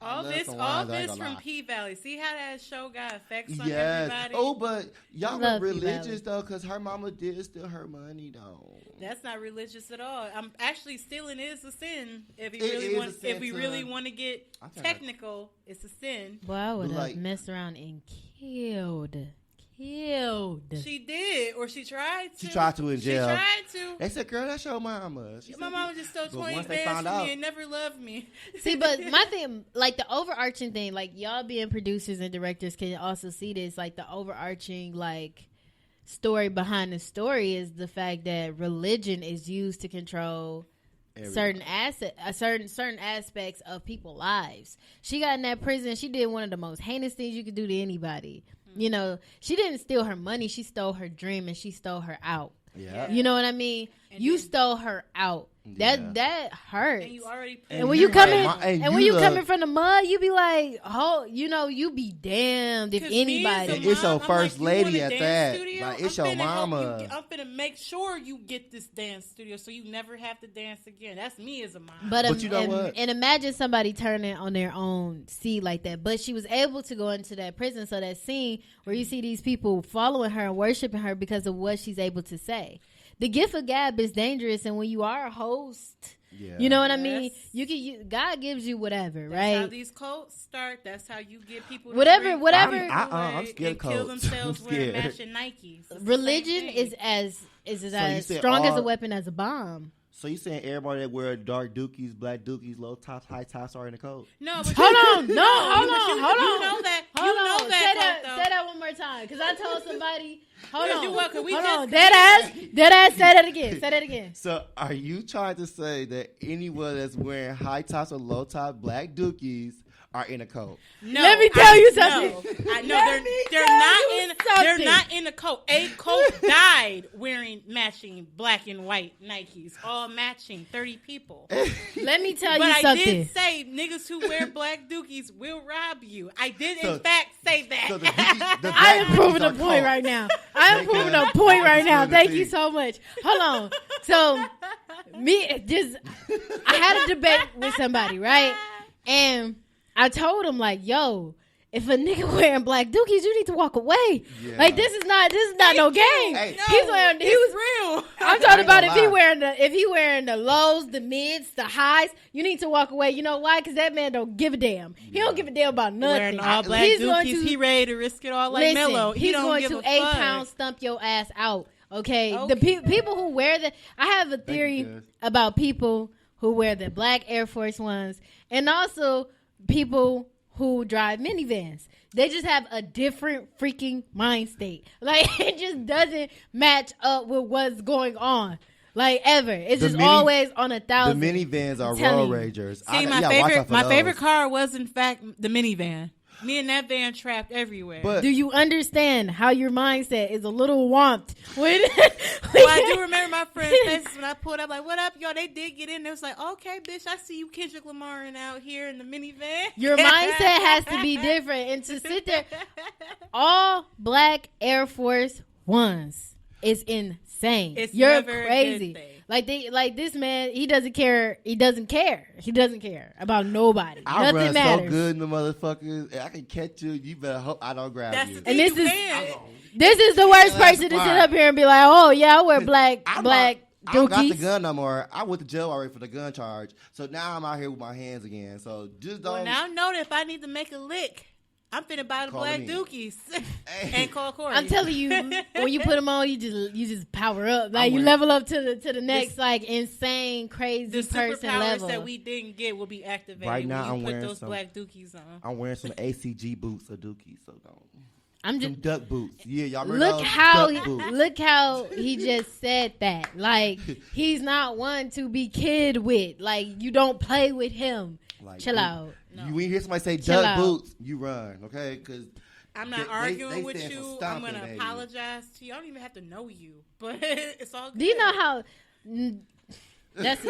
All love this, some all wines, I ain't this gonna from lie. P Valley. See how that show got effects on Yes. everybody? Oh, but y'all were Love religious P-Valley. though, because her mama did steal her money though. That's not religious at all. I'm actually stealing is a sin. If we It really is want, a sin if we to- really want to get I think technical, it's a sin. Boy, I would have Like- messed around and killed. She did, or she tried to. She tried to in jail. She tried to. They said, "Girl, that's your mama." She My said, mama just stole But 20 once they bands found from out- me and never loved me. See, but my thing, like the overarching thing, like y'all being producers and directors can also see this, like the overarching, like story behind the story is the fact that religion is used to control certain certain aspects of people's lives. She got in that prison. She did one of the most heinous things you could do to anybody. You know, she didn't steal her money. She stole her dream and she stole her out. Yeah. You know what I mean? And You then- stole her out. Yeah. That hurts. And you already put And when you you coming, had my- and and when you you look- coming from the mud, you be like, oh, you know, you be damned if 'Cause me as a anybody. It's your mom, I'm first you lady want a at dance that. studio? Like, it's I'm your finna help mama. you I'm finna make sure you get this dance studio so you never have to dance again. That's me as a mom. But you know what? And imagine somebody turning on their own seed like that. But she was able to go into that prison. So that scene where you see these people following her and worshiping her because of what she's able to say. The gift of gab is dangerous, and when you are a host, Yeah. you know what I mean. Yes. God gives you whatever, That's right? how these cults start. That's how you get people to Whatever- drink whatever- away I'm scared and of kill cults. themselves I'm wearing scared. matching Nikes. It's the Religion same is thing. as you as said strong as a all- weapon as a bomb. So you saying everybody that wear dark dookies, black dookies, low tops, high tops are in the code? No, but Hold you- on, no, hold on, you, hold you on. know that. Hold you on, know that. say that one more time, because I told somebody. Hold Yeah, on, you what, 'cause we hold just- on, dead ass. Say that again. Say that again. So are you trying to say that anyone that's wearing high tops or low top black dookies are in a cult. No, let me tell you something. They're not in a cult. A cult died wearing matching black and white Nikes, all matching. 30 people. Let me tell you but something. I did say niggas who wear black dookies will rob you. I did in fact say that. So I am proving a point right now. I am proving a point right now. Thank you so much. Hold on. So I had a debate with somebody, right? And I told him like, yo, if a nigga wearing black dookies, you need to walk away. Yeah. Like this is not no game. Hey, he was real. I'm talking about if he wearing the lows, the mids, the highs, you need to walk away. You know why? Because that man don't give a damn. He don't give a damn about nothing. Wearing all black dookies, he ready to risk it all like Mello. He's going to 8-pound stump your ass out. Okay. The people who wear I have a theory about people who wear the black Air Force Ones and also people who drive minivans. They just have a different freaking mind state. Like, it just doesn't match up with what's going on. Like, ever. It's just always on 1,000. The minivans are road ragers. See, my favorite car was, in fact, the minivan. Me and that van trapped everywhere. But do you understand how your mindset is a little womped? Well, I do remember my friend's faces when I pulled up, like, what up, y'all? They did get in. It was like, okay, bitch, I see you Kendrick Lamarin out here in the minivan. Your mindset has to be different. And to sit there, all black Air Force Ones is insane. You're crazy. Like this man, he doesn't care. He doesn't care about nobody. I Nothing run matters. so good in the motherfuckers. I can catch you. You better hope I don't grab you. And this is the worst person to sit up here and be like, oh yeah, I wear black dookies. I don't got the gun no more. I went to jail already for the gun charge. So now I'm out here with my hands again. So just don't. Well, now I know that if I need to make a lick, I'm finna buy the black dookies and call Corey. I'm telling you, when you put them on, you just power up. Like you level up to the next like insane, crazy person level. The superpowers that we didn't get will be activated right now. when I'm you wearing put those black dookies on. I'm wearing some ACG boots or dookies, so don't. I'm just some duck boots. Yeah, y'all remember look how he just said that. Like he's not one to be kid with. Like you don't play with him. Like, chill out. No. You hear somebody say duck boots, you run, okay? Because I'm not arguing with you. I'm going to apologize to you. I don't even have to know you, but it's all good. Do you know how that's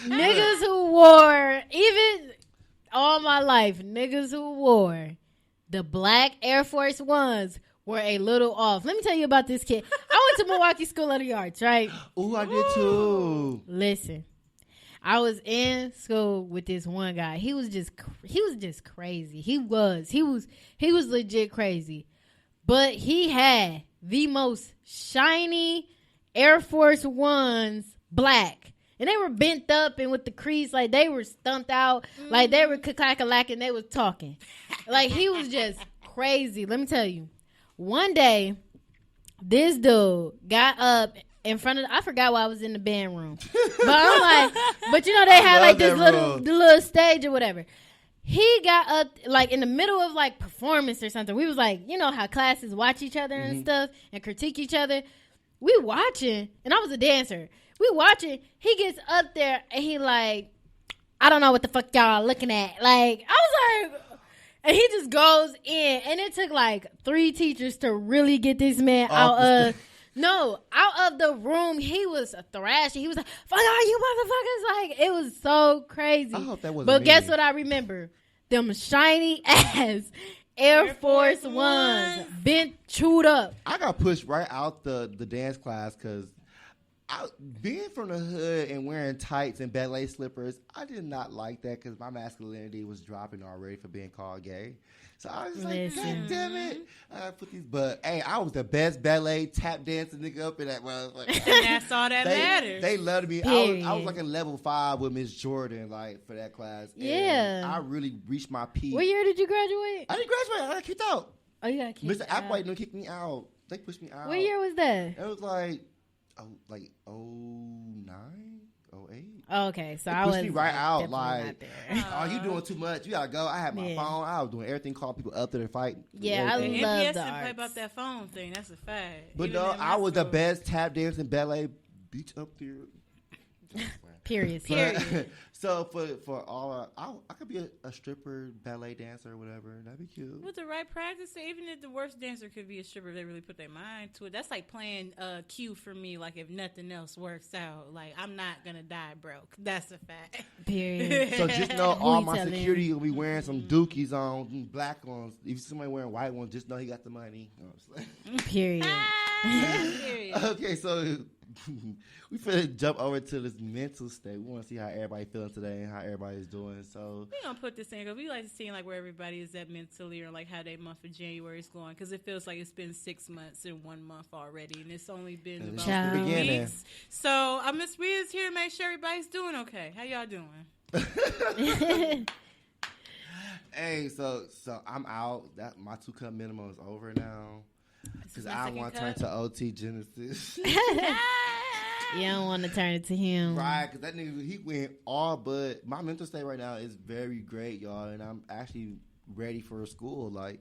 niggas who wore, even all my life, niggas who wore the black Air Force Ones were a little off. Let me tell you about this kid. I went to Milwaukee School of the Arts, right? Ooh, I did too. Listen. I was in school with this one guy. He was just crazy. He was legit crazy. But he had the most shiny Air Force Ones black. And they were bent up and with the crease, like they were stumped out, like they were clack-a-lack-and they was talking. Like he was just crazy. Let me tell you. One day, this dude got up in front of, I forgot why I was in the band room. But I'm like, but you know, they had like this little stage or whatever. He got up like in the middle of like performance or something. We was like, you know how classes watch each other and stuff and critique each other. We watching, and I was a dancer. We watching, he gets up there and he like, I don't know what the fuck y'all looking at. Like, I was like, and he just goes in, and it took like 3 teachers to really get this man out of the room. He was thrashing. He was like, fuck all you motherfuckers. Like, it was so crazy. I hope that wasn't But me. guess what I remember? Them shiny ass Air Force Ones bent, chewed up. I got pushed right out the dance class because being from the hood and wearing tights and ballet slippers, I did not like that because my masculinity was dropping already for being called gay. So I was like, God damn it. I put these, but hey, I was the best ballet tap dancing nigga up in that. Well, like, and that's all that matters. They loved me. I was like in level 5 with Miss Jordan, like for that class. Yeah. And I really reached my peak. What year did you graduate? I didn't graduate. I got kicked out. Oh, you got kicked out. Mr. Applewhite didn't kick me out. They pushed me out. What year was that? It was like 09, 08. Oh, okay, so they I was pushed me right out. Like, oh, you doing too much? You gotta go. I had my phone. I was doing everything, calling people up there to fight. Yeah, I love the arts. play about that phone thing. That's a fact. But no, I was the best tap dancing ballet beach up there. Period. So for all, I could be a stripper, ballet dancer, or whatever. That'd be cute. With the right practice, even if the worst dancer could be a stripper, if they really put their mind to it. That's like playing Q for me. Like if nothing else works out, like I'm not gonna die broke. That's a fact. Period. So just know all my security will be wearing some dookies on, black ones. If you see somebody wearing white ones, just know he got the money. You know what I'm saying? Period. Okay, so we finna jump over to this mental state. We want to see how everybody feeling today and how everybody's doing. So we gonna put this in because we like to see like where everybody is at mentally or like how their month of January is going because it feels like it's been 6 months in 1 month already and it's only been about 3 weeks. So Miss Rhea is here to make sure everybody's doing okay. How y'all doing? Hey, so I'm out. That my 2 cup minimum is over now. Because I want to turn to OT Genesis. You don't want to turn it to him. Right, because that nigga, he went all but. My mental state right now is very great, y'all. And I'm actually ready for school. Like,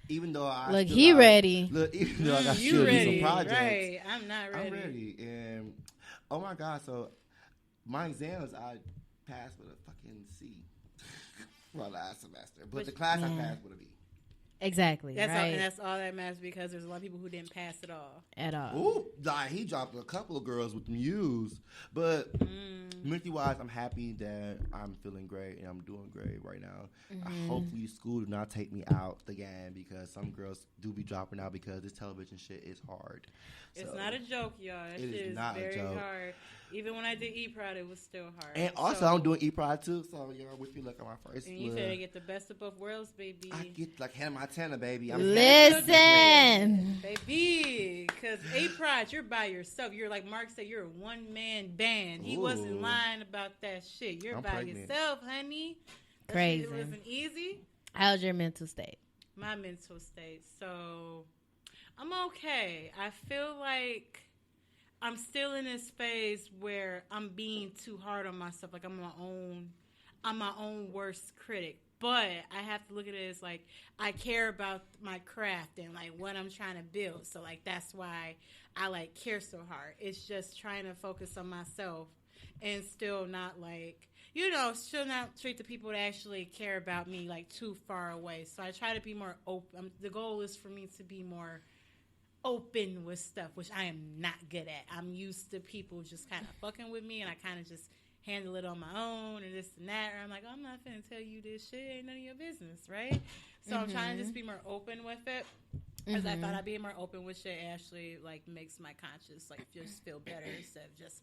even though I... Look, he ready. Look, even though I got still do some projects. Right, I'm not ready. I'm ready. And, oh my God, so my exams, I passed with a fucking C for last semester. But the class I passed with a B. Exactly. That's right. all, and that's all that matters because there's a lot of people who didn't pass at all. Ooh, like he dropped a couple of girls with Muse, but mentally wise, I'm happy that I'm feeling great and I'm doing great right now. Hopefully, school do not take me out the game because some girls do be dropping out because this television shit is hard. It's not a joke, y'all. That shit is very hard. Even when I did E-Prod, it was still hard. And also, I'm doing E-Prod too, so y'all wish me luck on my first. And you finna get the best of both worlds, baby. I get like Hannah Montana, baby. Listen, baby, because E-Prod, you're by yourself. You're like Mark said, you're a one-man band. He wasn't lying about that shit. You're by yourself, honey. Crazy. It wasn't easy. How's your mental state? My mental state. So, I'm okay. I feel like I'm still in this phase where I'm being too hard on myself. Like I'm my own worst critic. But I have to look at it as like I care about my craft and like what I'm trying to build. So like that's why I like care so hard. It's just trying to focus on myself and still not like, still not treat the people that actually care about me like too far away. So I try to be more open. The goal is for me to be more open with stuff, which I am not good at. I'm used to people just kind of fucking with me, and I kind of just handle it on my own and this and that. Or I'm like, I'm not finna tell you this shit. Ain't none of your business, right? So I'm trying to just be more open with it. Because I thought I'd be more open with shit actually, like, makes my conscience, like, just feel better instead of just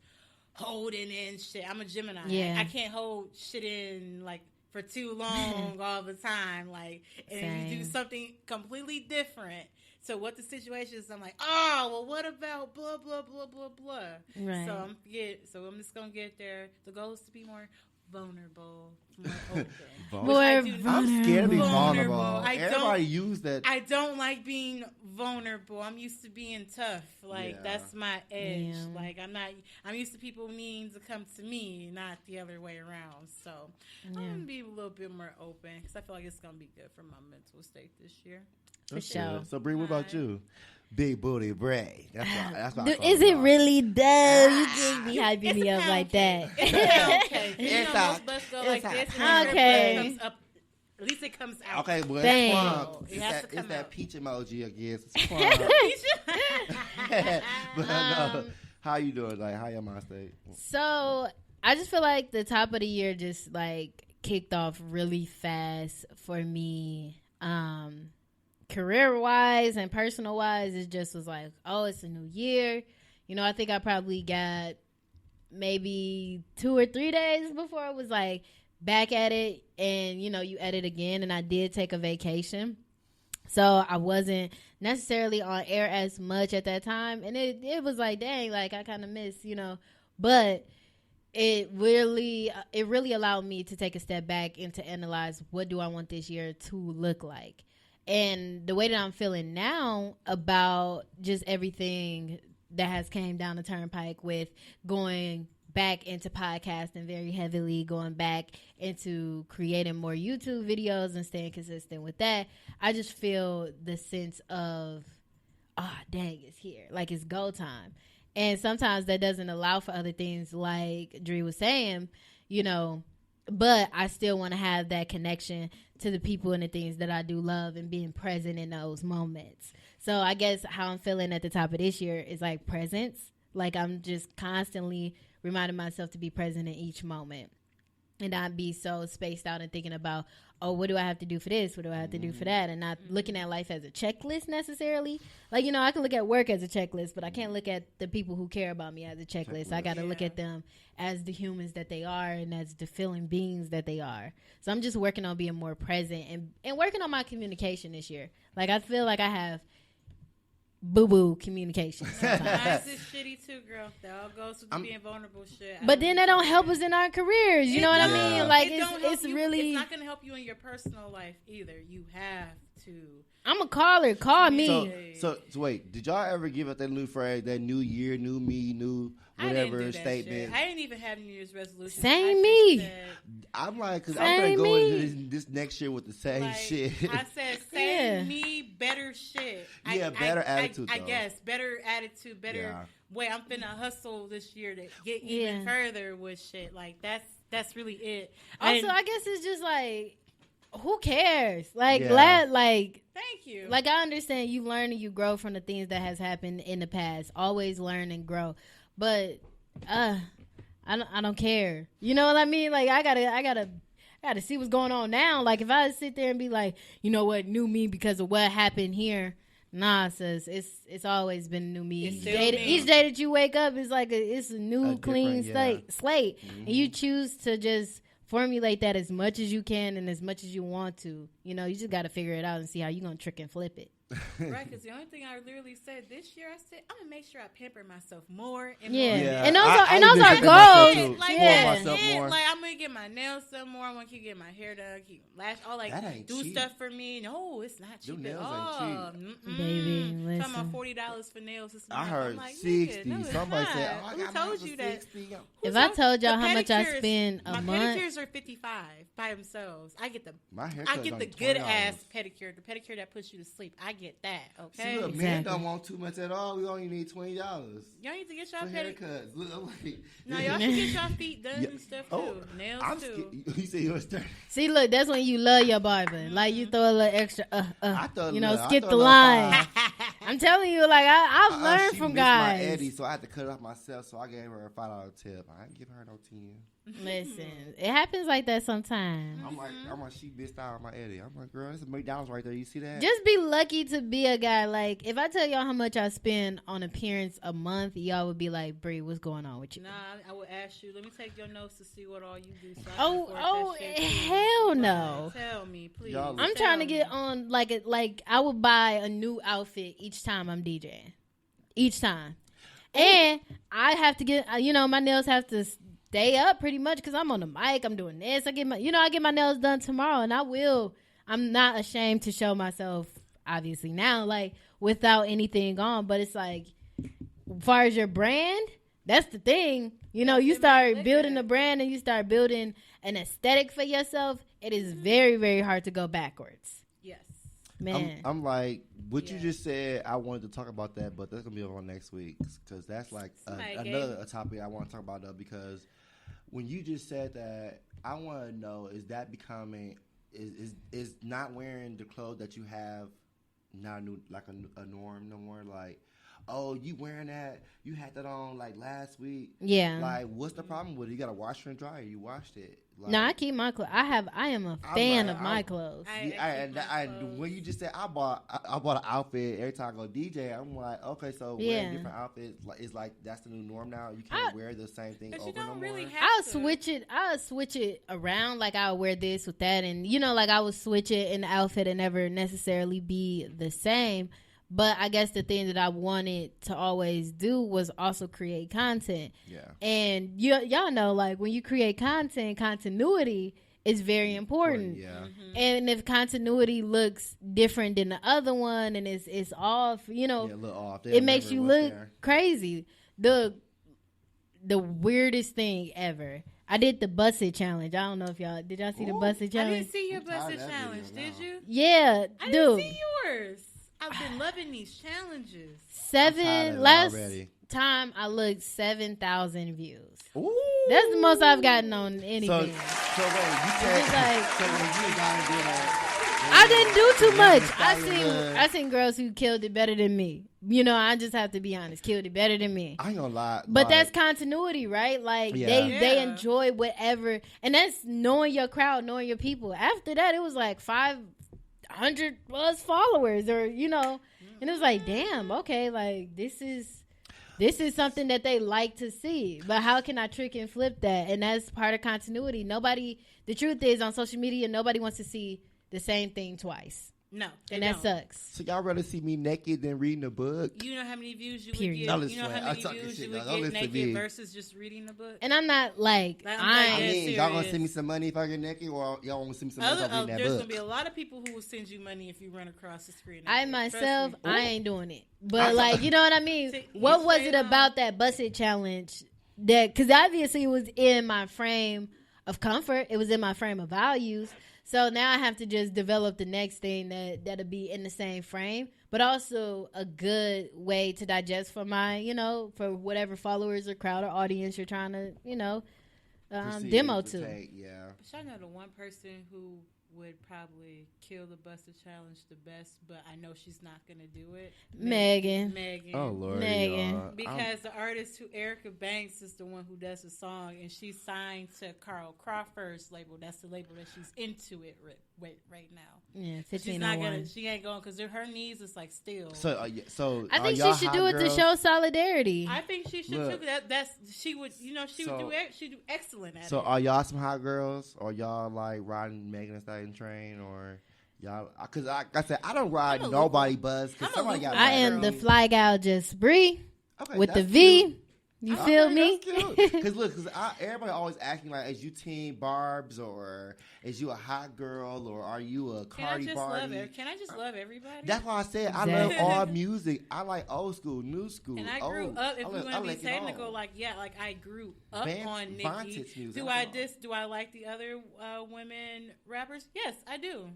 holding in shit. I'm a Gemini. Yeah. I can't hold shit in, like, for too long all the time. Like, and if you do something completely different to what the situation is, I'm like, oh, well, what about blah, blah, blah, blah, blah. Right. So I'm just going to get there. The goal is to be more vulnerable, more open. I'm scared to be vulnerable. Everybody use that. I don't like being vulnerable. I'm used to being tough. Like, that's my edge. Yeah. Like, I'm used to people needing to come to me, not the other way around. So I'm going to be a little bit more open because I feel like it's going to be good for my mental state this year. For sure. So, Bree, what about you? Big booty Bray. That's what is it really though? You can't be hyping me up like that. It's okay. Let's go like this. Okay. Comes up, at least it comes out. Okay, well, it's that peach emoji again. But no, how you doing? Like, how your mind state? So, I just feel like the top of the year just like kicked off really fast for me. Career wise and personal wise, it just was like, oh, it's a new year. I think I probably got maybe 2 or 3 days before I was like back at it. And, you edit again. And I did take a vacation. So I wasn't necessarily on air as much at that time. And it was like, dang, like I kind of miss, but it really allowed me to take a step back and to analyze what do I want this year to look like. And the way that I'm feeling now about just everything that has came down the turnpike with going back into podcasting very heavily, going back into creating more YouTube videos and staying consistent with that, I just feel the sense of, dang, it's here. Like, it's go time. And sometimes that doesn't allow for other things like Dree was saying, you know, but I still want to have that connection to the people and the things that I do love and being present in those moments. So I guess how I'm feeling at the top of this year is like presence. Like I'm just constantly reminding myself to be present in each moment and not be so spaced out and thinking about, oh, what do I have to do for this? What do I have to do for that? And not looking at life as a checklist necessarily. Like, you know, I can look at work as a checklist, but I can't look at the people who care about me as a checklist. I got to look at them as the humans that they are and as the feeling beings that they are. So I'm just working on being more present and working on my communication this year. Like, I feel like I have boo-boo communication sometimes. Mine's is shitty too, girl. That all goes with being vulnerable shit. But then that don't help us in our careers. You know what I mean? Like, it's really... It's not going to help you in your personal life either. You have to... I'm a caller. Call me. So wait, did y'all ever give up that new phrase, that new year, new me, new whatever statement? I didn't even have New Year's resolutions. Same me. I'm like, because I'm going to go into this next year with the same shit. I said, same me, better shit. Yeah, better attitude, I guess. Better attitude, better way. I'm finna hustle this year to get even further with shit. Like, that's really it. Also, I guess it's just like, who cares? Like, thank you. Like, I understand you learn and you grow from the things that has happened in the past. Always learn and grow. But I don't care. You know what I mean? Like, I gotta see what's going on now. Like, if I sit there and be like, you know what, new me because of what happened here. Nah, sis, it's always been new me. Each day that you wake up is like it's a new clean slate, and you choose to just formulate that as much as you can and as much as you want to. You know, you just got to figure it out and see how you're going to trick and flip it. Right, because the only thing I literally said this year, I said, I'm going to make sure I pamper myself more. And more. And those are goals. Like, I'm going to get my nails done more. I'm going to keep getting my hair done, keep lash, all like, do cheap. Stuff for me. No, it's not cheap at all. Baby, listen. Talking about $40 for nails. I heard like, 60. No, somebody said, oh, I got told you that? If I told y'all how much I spend a month. My pedicures are $55 by themselves. I get the good ass pedicure, the pedicure that puts you to sleep. I get that, okay? See, look, men don't want too much at all. We only need $20. Y'all need to get y'all haircuts. No, y'all should get y'all feet done and stuff too. Nails too. You say yours 30. See, look, that's when you love your barber. Like, you throw a little extra, skip the line. I'm telling you, like, I've learned from guys. My Eddie, so I had to cut it off myself, so I gave her a $5 tip. I didn't give her no 10. Listen, it happens like that sometimes. I'm like, she bitched out on my Eddie. I'm like, girl, it's a McDonald's right there. You see that? Just be lucky to be a guy. Like, if I tell y'all how much I spend on appearance a month, y'all would be like, Bree, what's going on with you? Nah, I would ask you. Let me take your notes to see what all you do. So hell no. Tell me, please. I'm trying to get on like I would buy a new outfit each time I'm DJing. Each time. And I have to get, my nails have to stay up pretty much because I'm on the mic. I'm doing this. I get my nails done tomorrow, and I'm not ashamed to show myself, obviously, now, like, without anything on. But it's like, as far as your brand, that's the thing. You start building a brand and you start building an aesthetic for yourself. It is very, very hard to go backwards. Yes. Man. I'm like, what you just said, I wanted to talk about that, but that's going to be on next week because that's like another topic I want to talk about, though, because when you just said that, I want to know, is that becoming, is not wearing the clothes that you have not a norm no more? Like, oh, you wearing that? You had that on like last week. Yeah. Like, what's the problem with it? You got to wash it and dry it. You washed it. Like, no, I keep my clothes. I am a fan of my clothes. When you just said I bought an outfit every time I go DJ, I'm like, okay, so wearing different outfits is like that's the new norm now. You can't wear the same thing over no more. I'll switch it around. Like I'll wear this with that, and like I would switch it in the outfit and never necessarily be the same. But I guess the thing that I wanted to always do was also create content. Yeah. And y'all know, like, when you create content, continuity is very important. Yeah. Mm-hmm. And if continuity looks different than the other one and it's off, a little off. It makes you look crazy. The weirdest thing ever. I did the Busted Challenge. I don't know if y'all... Did y'all see the Busted Challenge? I didn't see your Busted Challenge. Did you? Yeah, I didn't see yours. I've been loving these challenges. Last already. time I looked, 7,000 views. Ooh. That's the most I've gotten on anything. So wait, you said It's like- so when you got to do that. I didn't do too much. Follow I seen girls who killed it better than me. You know, I just have to be honest, killed it better than me. I ain't gonna lie. But like, that's continuity, right? Like Yeah. they enjoy whatever, and that's knowing your crowd, knowing your people. After that, it was like 500 plus followers, or you know, and it was like, damn, okay, like this is something that they like to see. But how can I trick and flip that? And that's part of continuity. The truth is, on social media, nobody wants to see the same thing twice. No, And that sucks. So y'all rather see me naked than reading a book? You know how many views you Period. would No, get? You know listen, how I'm many talking views shit, you would though. Don't get listen to naked me. versus just reading the book? And I'm not like, Like, I'm I not I mean, y'all gonna serious. send me some money if I get naked, or y'all want to send me some money if I read that There's book? gonna be a lot of people who will send you money if you run across the screen. I Trust myself, me. I ain't doing it. But like, you know what I mean? See, What you was straight it on. about that busted challenge that? Because obviously it was in my frame of comfort. It was in my frame of values. So now I have to just develop the next thing that'll be in the same frame, but also a good way to digest for my, for whatever followers or crowd or audience you're trying to, Proceed demo to to. take, yeah. But y'all know the one person who would probably kill the busted challenge the best, but I know she's not gonna do it. Megan. Oh Lord, Megan. y'all. Because the artist Erica Banks is the one who does the song, and she's signed to Carl Crawford's label. That's the label that she's into it right now. Yeah, She's not 1501. gonna. She ain't going because her knees is like still. So I think y'all she should hot do it to girls? show solidarity. I think she should Look. too. She would. She would do. She do excellent at So it. are y'all some hot girls, or y'all like riding Megan Thee Stallion train, or y'all? Because like I said, I don't ride I'm a nobody Luke- buzz. I'm Because a somebody Luke- got. I mad am at the me. fly gal just Bree Okay, with the that's V. cute. You Okay, feel me? Because look, everybody always asking like, is you Team Barb's, or is you a hot girl, or are you a Can I Cardi just party? love it? Can I just love everybody? That's why I said I Exactly. love all music. I like old school, new school. And I grew old. up. If I we like- want I to be like it technical, all. like I grew up on Nicki. Vantage music, Do I I like it all. Do I like the other women rappers? Yes, I do.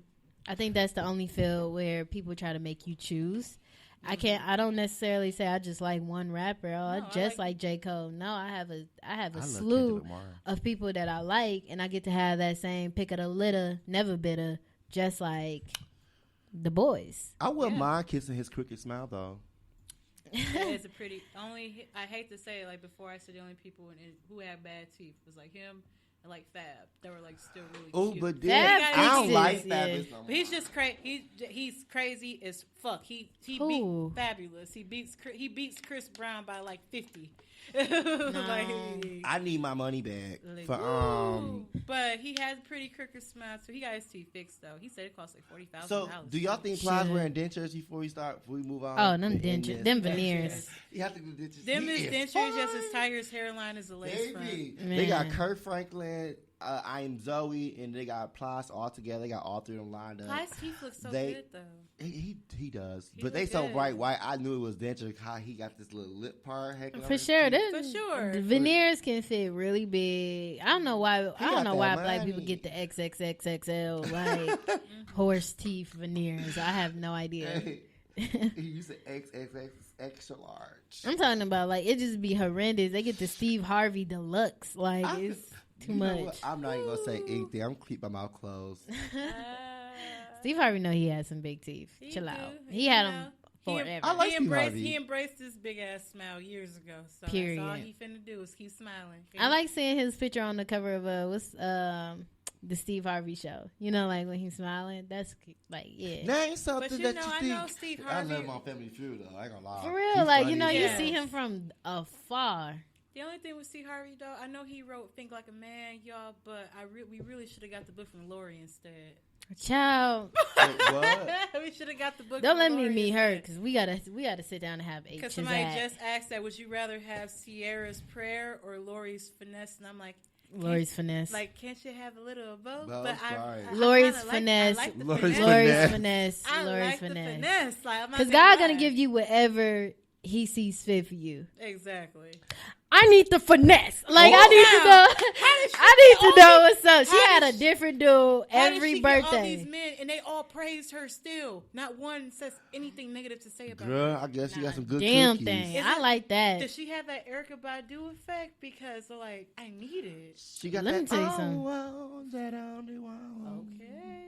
I think that's the only field where people try to make you choose. I don't necessarily say I just like one rapper. I just like J. Cole. No, I have a I love slew Kendrick Lamar. of people that I like, and I get to have that same pick of the litter, never bitter, just like the boys. I wouldn't mind kissing his crooked smile though. It's a pretty. I hate to say it, like before I said the only people who had bad teeth was like him and like Fab. They were like still really Oh, cute. but Fab then I don't fixes, like yeah. Fabulous no more. But he's just crazy. He's crazy as fuck. He Who? beat Fabulous. He beats Chris Brown by like 50. I need my money back Like, for woo. But he has a pretty crooked smile, so he got his teeth fixed though. He said it cost like $40,000. So, do y'all think Plies Shit. wearing dentures before we move on? Oh, them And dentures, this- them veneers. You have to do dentures. Them He is is dentures just fine. as Tiger's hairline is a lace front. Baby. They got Man. Kurt Franklin, I Am Zoe, and they got Plies all together. They got all three of them lined up. Plies teeth look so They- good though. He does, He but they look so good. bright white. I knew it was denture. How he got this little lip part hanging over For his sure, teeth. them, For sure. the veneers can fit really big. I don't know why. I don't got know that why black money. people get the XXXXL like horse teeth veneers. I have no idea. He used to XXX extra large. I'm talking about like it just be horrendous. They get the Steve Harvey deluxe. Like it's too You know much. what? I'm not even gonna say anything. I'm gonna keep my mouth closed. Steve Harvey know he has some big teeth. He Chill do. out. He He had know. them He- forever. I like Steve Harvey. He embraced his big ass smile years ago. So Period. that's all he finna do is keep smiling. I like seeing his picture on the cover of the Steve Harvey show. You know, like when he's smiling. That's like yeah. Name something But you that know, you I think. know Steve I Harvey- love him on Family Feud though. I ain't gonna lie. For real, He's like funny you know, as you Yeah. see him from afar. The only thing with Steve Harvey though, I know he wrote "Think Like a Man," y'all, but we really should have got the book from Lori instead. Child, Wait, what? We should have got the book. don't from let me Lori meet her instead. because we gotta sit down and have Because H's somebody at just asked that, would you rather have Sierra's prayer or Lori's finesse? And I'm like, Lori's finesse. like, can't you have a little of both? Both, but right. Lori's kinda finesse. I like the Lori's finesse. Lori's finesse. finesse. I Lori's like the finesse. finesse. Like, I'm not Because gonna God gonna lie. give you whatever He sees fit for you. Exactly. I need the finesse. Like, Oh, I need to know. I need to know what's up. She how had did a different dude How did every she get all birthday. these men, and they all praised her still. Not one says anything negative to say about Girl, her. I guess she got some good Damn cookies. thing. Is I it- like that. Does she have that Erykah Badu effect? Because like, I need it. She got Let that. me tell you something. Oh, that only one. Okay.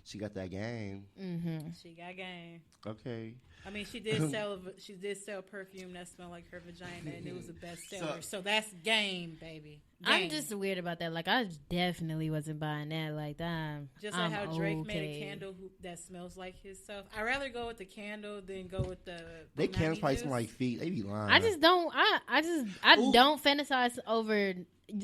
She got that game. Mm-hmm. She got game. Okay. I mean, she did sell perfume that smelled like her vagina, and it was a bestseller. So that's game, baby. Game. I'm just weird about that. Like, I definitely wasn't buying that. Like, that. Just like how Drake made okay. a candle that smells like himself. I'd rather go with the candle than go with the. They Punani candles probably juice. smell like feet. They be lying. I just don't. I Ooh. don't fantasize over.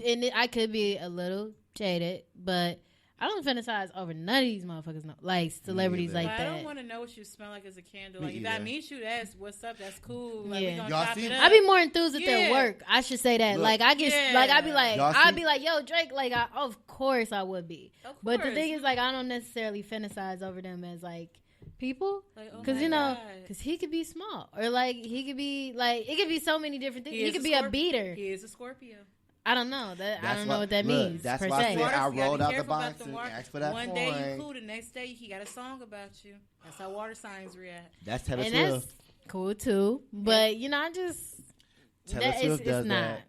And I could be a little jaded, but I don't fantasize over none of these motherfuckers. No, like celebrities neither. like But I that. don't want to know what you smell like as a candle. Me Like if I either. meet you, that's what's up. That's cool. Like Yeah. we gonna Y'all chop see- it up. I be more enthused at their Yeah. work. I should say that. Look. Like I get, Yeah. like I'd be like, Y'all I'd see- be like, yo, Drake. Like, of course I would be. Of But the course. thing is, like, I don't necessarily fantasize over them as like people, Like, oh because my you know, God. because he could be small or like he could be like it could be so many different things. He is could a be a Scorp- beater. He is a Scorpio. I don't know that. I That's don't know why- what that look, means. that's per why I se. said Waters, I you gotta rolled be out the careful about box the and water. asked for that One day you point. cool, the next day he got a song about you. That's how water signs react. That's Taylor and Swift. that's cool too. But you know, I just Taylor that Swift it's does not. that.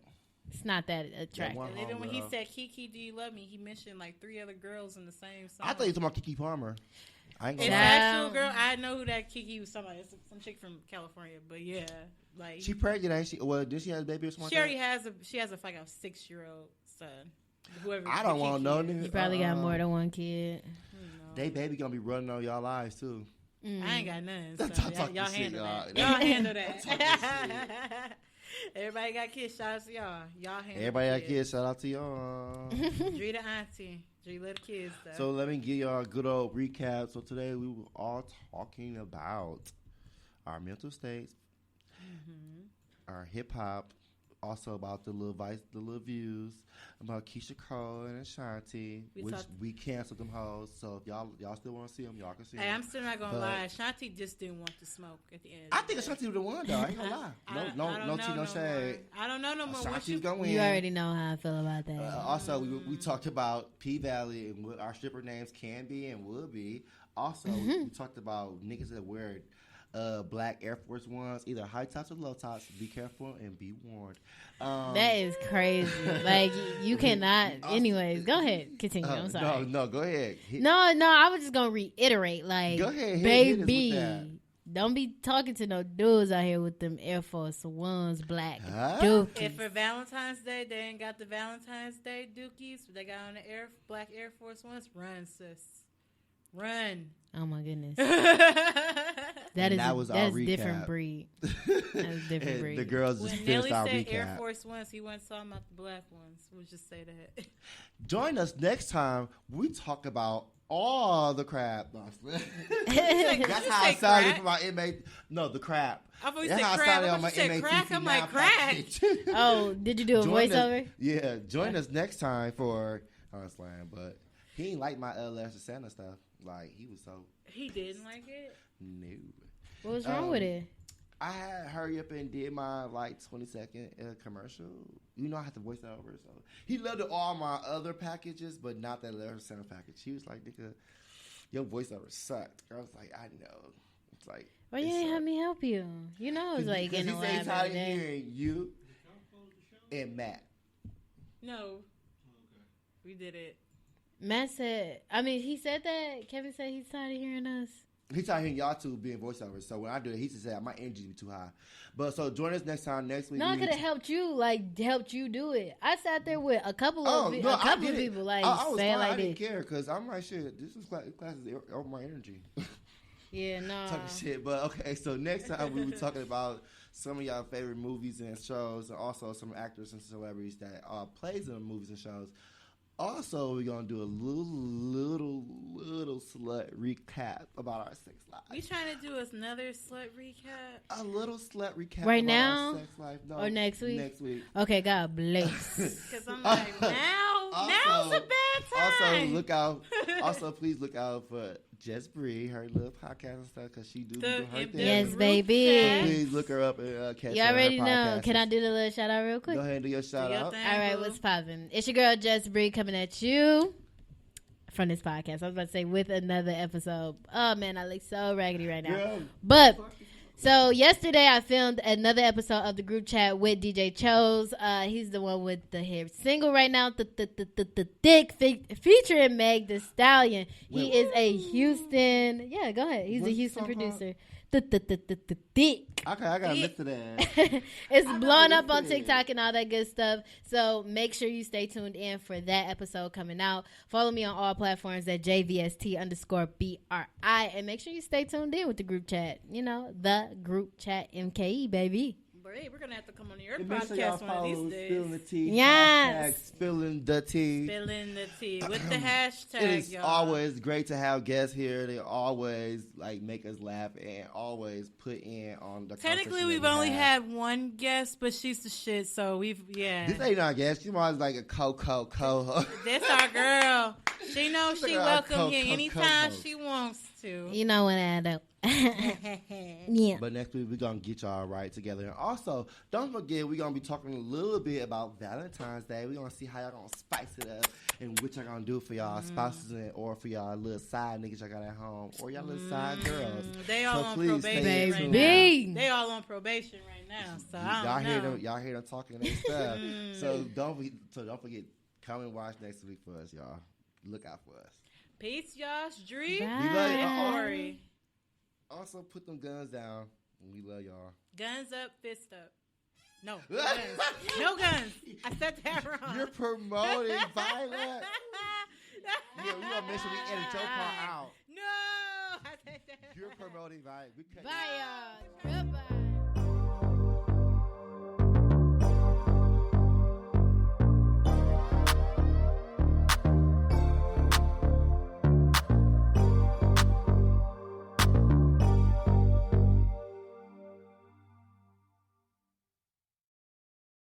It's not that attractive. one- And even when he girl. said Kiki, do you love me? He mentioned like 3 other girls in the same song. I thought you were talking about Kiki Palmer. I ain't It's gonna lie. actual girl. I know who that Kiki was talking about. It's some chick from California, but yeah, like She pregnant, ain't she? Well, did she have a baby or something? she already has like a 6-year-old son. Whoever I don't want no Kiki is. nigga. You probably got more than one kid. Who knows? They baby gonna be running on y'all lives too. I ain't got none. Stop So talking y'all shit, handle y'all. that. Y'all handle Talking that. Everybody got kids. Shout out to y'all. Y'all handle Everybody got kids. kids. Shout out to y'all. Dree the auntie. Dree little kids though. So let me give y'all a good old recap. So today we were all talking about our mental states, our hip hop, also about the little views about Keisha Cole and Ashanti, We which talked- we canceled them hoes. So if y'all still want to see them, y'all can see Hey, them. I'm still not gonna But- lie. Shanti just didn't want to smoke at the end. I think Ashanti was the one though. I ain't gonna lie. I don't No know tea, no more. shade. I don't know no more. Once Ashanti's you gonna win. You already know how I feel about that. Also, we talked about P Valley and what our stripper names can be and would be. Also, we talked about niggas that wear black Air Force Ones, either high tops or low tops. Be careful and be warned. That is crazy. Like you cannot. Anyways, go ahead. Continue. I'm sorry. No, go ahead. No, I was just gonna reiterate. Like, Go ahead, hit us with baby, that. don't be talking to no dudes out here with them Air Force Ones, black Huh? dookies. If for Valentine's Day they ain't got the Valentine's Day dookies, but they got on the black Air Force Ones, run, sis. Run. Oh my goodness, And that was our different recap. breed. That's different And breed. the girls just When Nelly finished our said Air recap. Force Ones, he wasn't talking about the black ones. We'll just say that. Join us next time. We talk about all the crap. No, that's how I say sounded crack? for my inmate. No, the crap. I thought you That's said how I crack. sounded I on my thought you said inmate crack. TV I'm Now like, crack. package. Oh, did you do a Join us- voiceover? Yeah, join us next time for Slam. But he ain't like my Last Santa stuff. Like he was so He didn't like it. new. What was wrong with it? I had hurry up and did my 20-second commercial. You know I had to voice that over. So he loved all my other packages, but not that Last Santa package. He was like, "Nigga, your voiceover sucked." I was like, "I know." It's like, Why you ain't have me help you? You know I was like because in the he said he's lab tired every of day. hearing you and Matt. No. We did it. Matt said, I mean, he said that. Kevin said he's tired of hearing us. He's tired of hearing y'all two being voiceovers. So when I do it, he just said my energy be too high. But so join us next time. Next week, No, I we could have helped you do it. I sat there with a couple of I couple did of it. people like I was say it fine. I like didn't this. care because I'm like, shit, this is class is over my energy. Yeah, no. Talking shit. But okay, so next time we were talking about some of y'all favorite movies and shows, and also some actors and celebrities that plays in the movies and shows. Also, we're gonna do a little slut recap about our sex life. We trying to do another slut recap. A little slut recap Right about now? our sex life. No, Or next week? Next week. Okay, God bless. Because I'm like, now's a bad time. Also, fine. look out. Also, please look out for Jess Bree, her little podcast and stuff, because she do her thing. Yes, So baby. please look her up and catch You her already on her know. podcast. Can I do the little shout out real quick? Go ahead and do your shout out. All right, what's poppin'? It's your girl Jess Bree coming at you from this podcast. I was about to say with another episode. Oh man, I look so raggedy right now. Girl. But so yesterday I filmed another episode of the group chat with DJ Chose. He's the one with the hit single right now, the Thick, featuring Meg Thee Stallion. He is a Houston. Yeah, go ahead. He's a Houston producer. The Thick. Okay, I gotta listen to that. It's blowing up on TikTok and all that good stuff. So make sure you stay tuned in for that episode coming out. Follow me on all platforms at JVST_BRI. And make sure you stay tuned in with the group chat. You know, the group chat MKE, baby. Hey, we're gonna have to come on your And make sure y'all podcast one of follow these days. Spilling the Tea. Yes. Spilling the Tea. Spilling the tea with the hashtag. It is y'all. always great to have guests here. They always like make us laugh and always put in on the. Technically, we've only had one guest, but she's the shit. So This ain't our guest. She's always like a co-host. That's our girl. She knows she Look at our welcome here anytime co-host. she wants to. You know what I do. Yeah. But next week we're gonna get y'all right together. And also, don't forget we're gonna be talking a little bit about Valentine's Day. We're gonna see how y'all gonna spice it up and what y'all gonna do for y'all spouses or for y'all little side niggas y'all got at home or y'all little side girls. They all So on please probation stay right tuned. now. Baby. They all on probation right now. So I don't know. Y'all hear them talking their stuff. So don't forget, come and watch next week for us, y'all. Look out for us. Peace, Josh, Dree, Bye. We love and y'all. Corey. Also, put them guns down. We love y'all. Guns up, fist up. No guns. No guns. I said that wrong. You're promoting violence. You gonna make sure we edit your part out. No. I said that You're promoting violence. Bye, y'all. Goodbye.